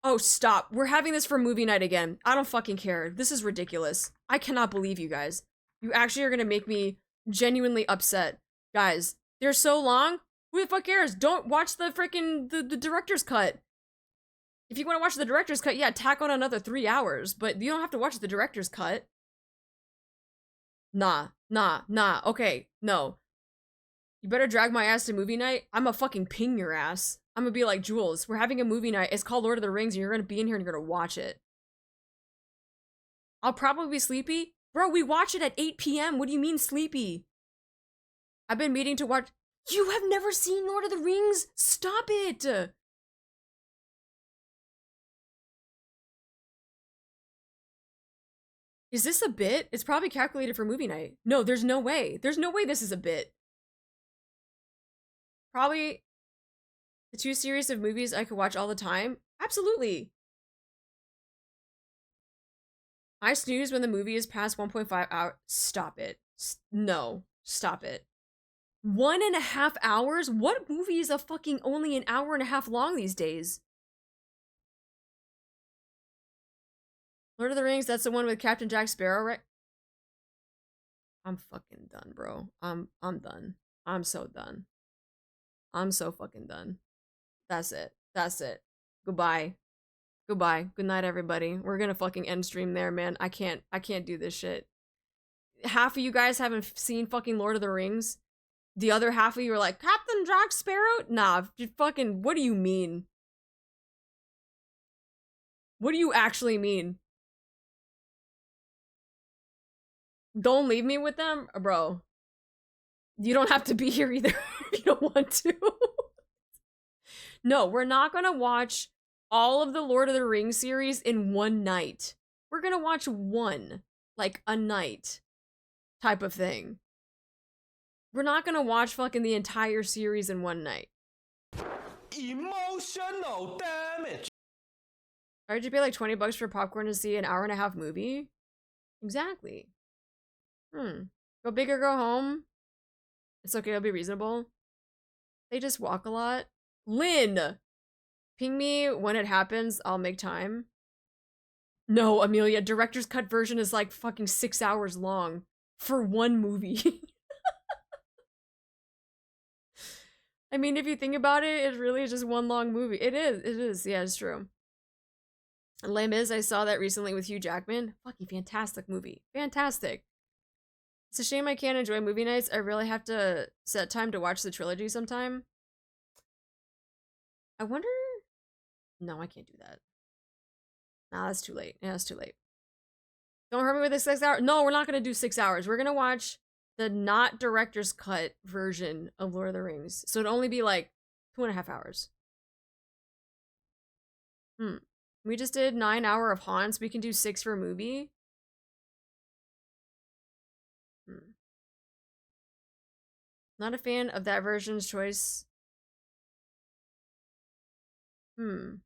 Oh, stop. We're having this for movie night again. I don't fucking care. This is ridiculous. I cannot believe you guys. You actually are gonna make me genuinely upset. Guys, they're so long. Who the fuck cares? Don't watch the freaking the director's cut. If you want to watch the director's cut, yeah, tack on another 3 hours, but you don't have to watch the director's cut. Nah, okay, no. You better drag my ass to movie night. I'ma fucking ping your ass. I'm gonna be like, Jules, we're having a movie night. It's called Lord of the Rings, and you're gonna be in here and you're gonna watch it. I'll probably be sleepy. Bro, we watch it at 8 p.m. What do you mean sleepy? I've been meaning to watch. You have never seen Lord of the Rings? Stop it! Is this a bit? It's probably calculated for movie night. No, there's no way. There's no way this is a bit. Probably the 2 series of movies I could watch all the time. Absolutely. I snooze when the movie is past 1.5 hours. Stop it. No. Stop it. 1.5 hours? What movie is a fucking only an hour and a half long these days? Lord of the Rings, that's the one with Captain Jack Sparrow, right? I'm fucking done, bro. I'm done. I'm so done. I'm so fucking done. That's it. That's it. Goodbye. Goodbye. Good night, everybody. We're gonna fucking end stream there, man. I can't do this shit. Half of you guys haven't seen fucking Lord of the Rings. The other half of you are like, Captain Jack Sparrow? Nah, fucking, what do you mean? What do you actually mean? Don't leave me with them? Bro. You don't have to be here either if you don't want to. No, we're not gonna watch all of the Lord of the Rings series in one night. We're gonna watch one, like a night type of thing. We're not gonna watch fucking the entire series in one night. Emotional damage. Alright, you pay like $20 for popcorn to see an hour-and-a-half movie? Exactly. Go big or go home. It's okay, I'll be reasonable. They just walk a lot. Lynn! Ping me when it happens, I'll make time. No, Amelia, director's cut version is like fucking 6 hours long. For one movie. I mean, if you think about it, it really is just one long movie. It is, yeah, it's true. Les Mis, I saw that recently with Hugh Jackman. Fucking fantastic movie. Fantastic. It's a shame I can't enjoy movie nights. I really have to set time to watch the trilogy sometime. I wonder... No, I can't do that. Nah, that's too late. Yeah, that's too late. Don't hurt me with the 6 hours. No, we're not gonna do 6 hours. We're gonna watch the not director's cut version of Lord of the Rings. So it'd only be like 2.5 hours. We just did 9 hours of haunts. We can do 6 for a movie. Not a fan of that version's choice. It'll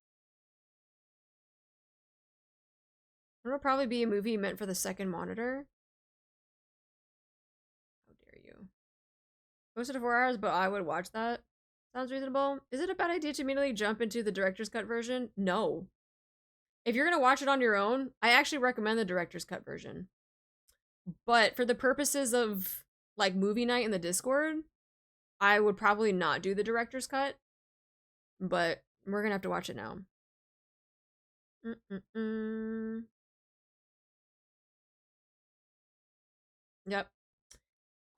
probably be a movie meant for the second monitor. How dare you. Closer to 4 hours, but I would watch that. Sounds reasonable. Is it a bad idea to immediately jump into the director's cut version? No. If you're gonna watch it on your own, I actually recommend the director's cut version. But for the purposes of like movie night in the Discord, I would probably not do the director's cut. But we're gonna have to watch it now. Yep.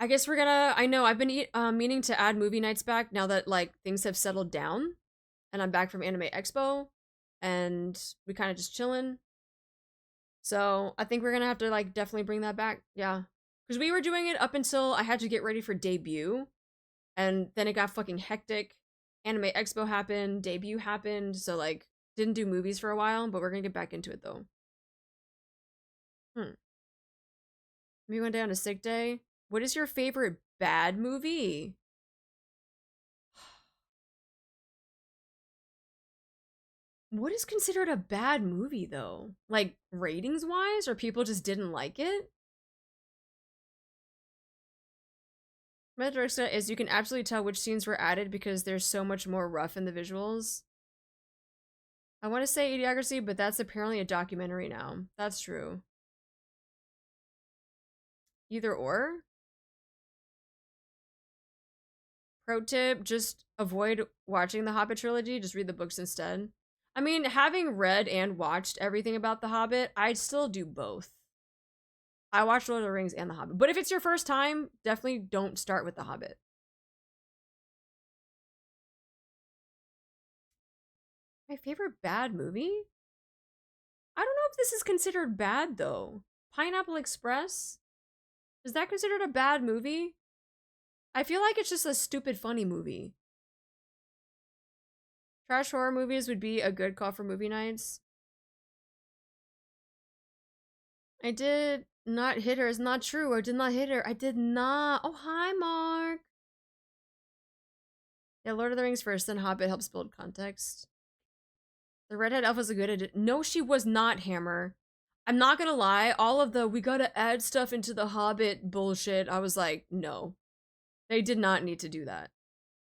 I guess we're gonna... I know, I've been meaning to add movie nights back now that, like, things have settled down. And I'm back from Anime Expo. And we kind of just chilling. So, I think we're gonna have to, like, definitely bring that back. Yeah. Because we were doing it up until I had to get ready for debut. And then it got fucking hectic. Anime Expo happened, debut happened. So, like, didn't do movies for a while. But we're gonna get back into it, though. We went down to sick day. What is your favorite bad movie? What is considered a bad movie, though? Like, ratings-wise? Or people just didn't like it? My direction is you can absolutely tell which scenes were added because there's so much more rough in the visuals. I want to say Idiocracy, but that's apparently a documentary now. That's true. Either or. Pro tip, just avoid watching the Hobbit trilogy, just read the books instead. I mean, having read and watched everything about the Hobbit, I'd still do both. I watched Lord of the Rings and the Hobbit. But if it's your first time, definitely don't start with the Hobbit. My favorite bad movie? I don't know if this is considered bad though. Pineapple Express? Is that considered a bad movie? I feel like it's just a stupid funny movie. Trash horror movies would be a good call for movie nights. I did not hit her. It's not true. I did not hit her. I did not. Oh, hi, Mark. Yeah, Lord of the Rings first, then Hobbit helps build context. The redhead elf was a good addition. No, she was not, Hammer. I'm not gonna lie, all of the we gotta add stuff into the Hobbit bullshit, I was like, no. They did not need to do that.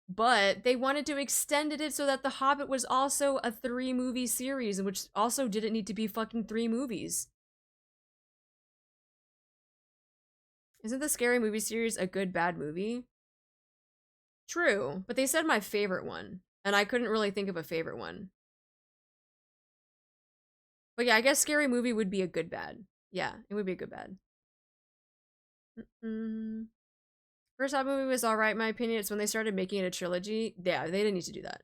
But they wanted to extend it so that The Hobbit was also a 3-movie series, which also didn't need to be fucking 3 movies. Isn't the Scary Movie series a good, bad movie? True, but they said my favorite one, and I couldn't really think of a favorite one. But yeah, I guess Scary Movie would be a good, bad. Yeah, it would be a good, bad. First Hobbit movie was alright, in my opinion. It's when they started making it a trilogy. Yeah, they didn't need to do that.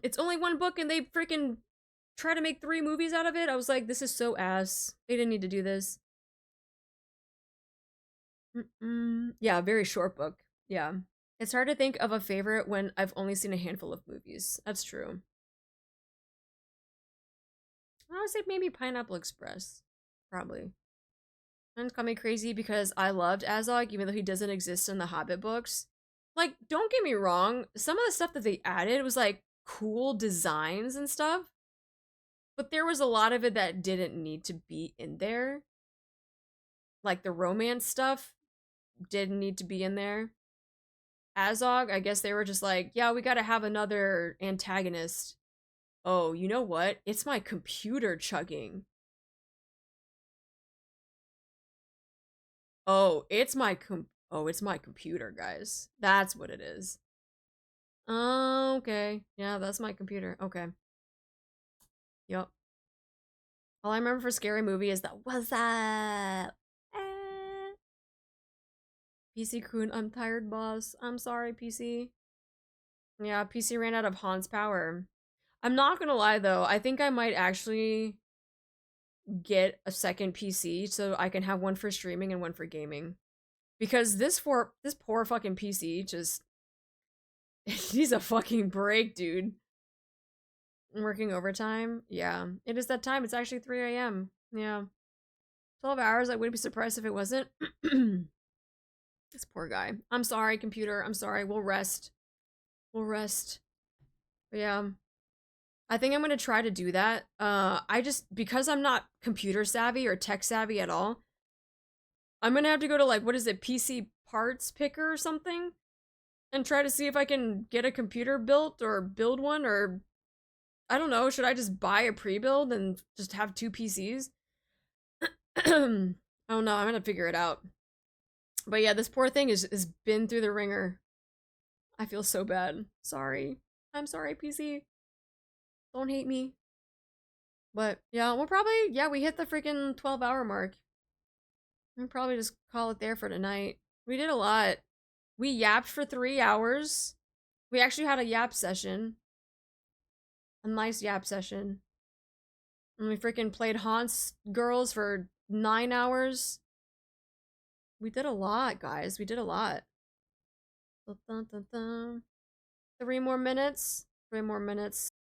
It's only one book and they freaking try to make 3 movies out of it. I was like, this is so ass. They didn't need to do this. Yeah, very short book. Yeah. It's hard to think of a favorite when I've only seen a handful of movies. That's true. I would say maybe Pineapple Express. Probably. And call me crazy because I loved Azog, even though he doesn't exist in the Hobbit books. Like, don't get me wrong, some of the stuff that they added was like cool designs and stuff. But there was a lot of it that didn't need to be in there. Like the romance stuff didn't need to be in there. Azog, I guess they were just like, yeah, we gotta have another antagonist. Oh, you know what? It's my computer chugging. Oh, it's my computer, guys. That's what it is. Oh, okay. Yeah, that's my computer. Okay. Yup. All I remember for Scary Movie is that what's up? PC Croon, I'm tired, boss. I'm sorry, PC. Yeah, PC ran out of Han's power. I'm not gonna lie though, I think I might actually get a second PC so I can have one for streaming and one for gaming. Because this poor fucking PC just needs a fucking break, dude. Working overtime? Yeah. It is that time. It's actually 3 a.m. Yeah. 12 hours, I wouldn't be surprised if it wasn't. This poor guy. I'm sorry, computer. I'm sorry. We'll rest. We'll rest. But yeah. I think I'm gonna try to do that. Because I'm not computer savvy or tech savvy at all, I'm gonna have to go to like, what is it, PC parts picker or something? And try to see if I can get a computer built or build one, or I don't know, should I just buy a pre-build and just have 2 PCs? I don't know, I'm gonna figure it out. But yeah, this poor thing is been through the ringer. I feel so bad. Sorry. I'm sorry, PC. Don't hate me. But yeah, we'll probably, yeah, we hit the freaking 12-hour mark. We'll probably just call it there for tonight. We did a lot. We yapped for 3 hours. We actually had a yap session. A nice yap session. And we freaking played Haunts Girls for 9 hours. We did a lot, guys. We did a lot. Dun, dun, dun, dun. 3 more minutes. 3 more minutes.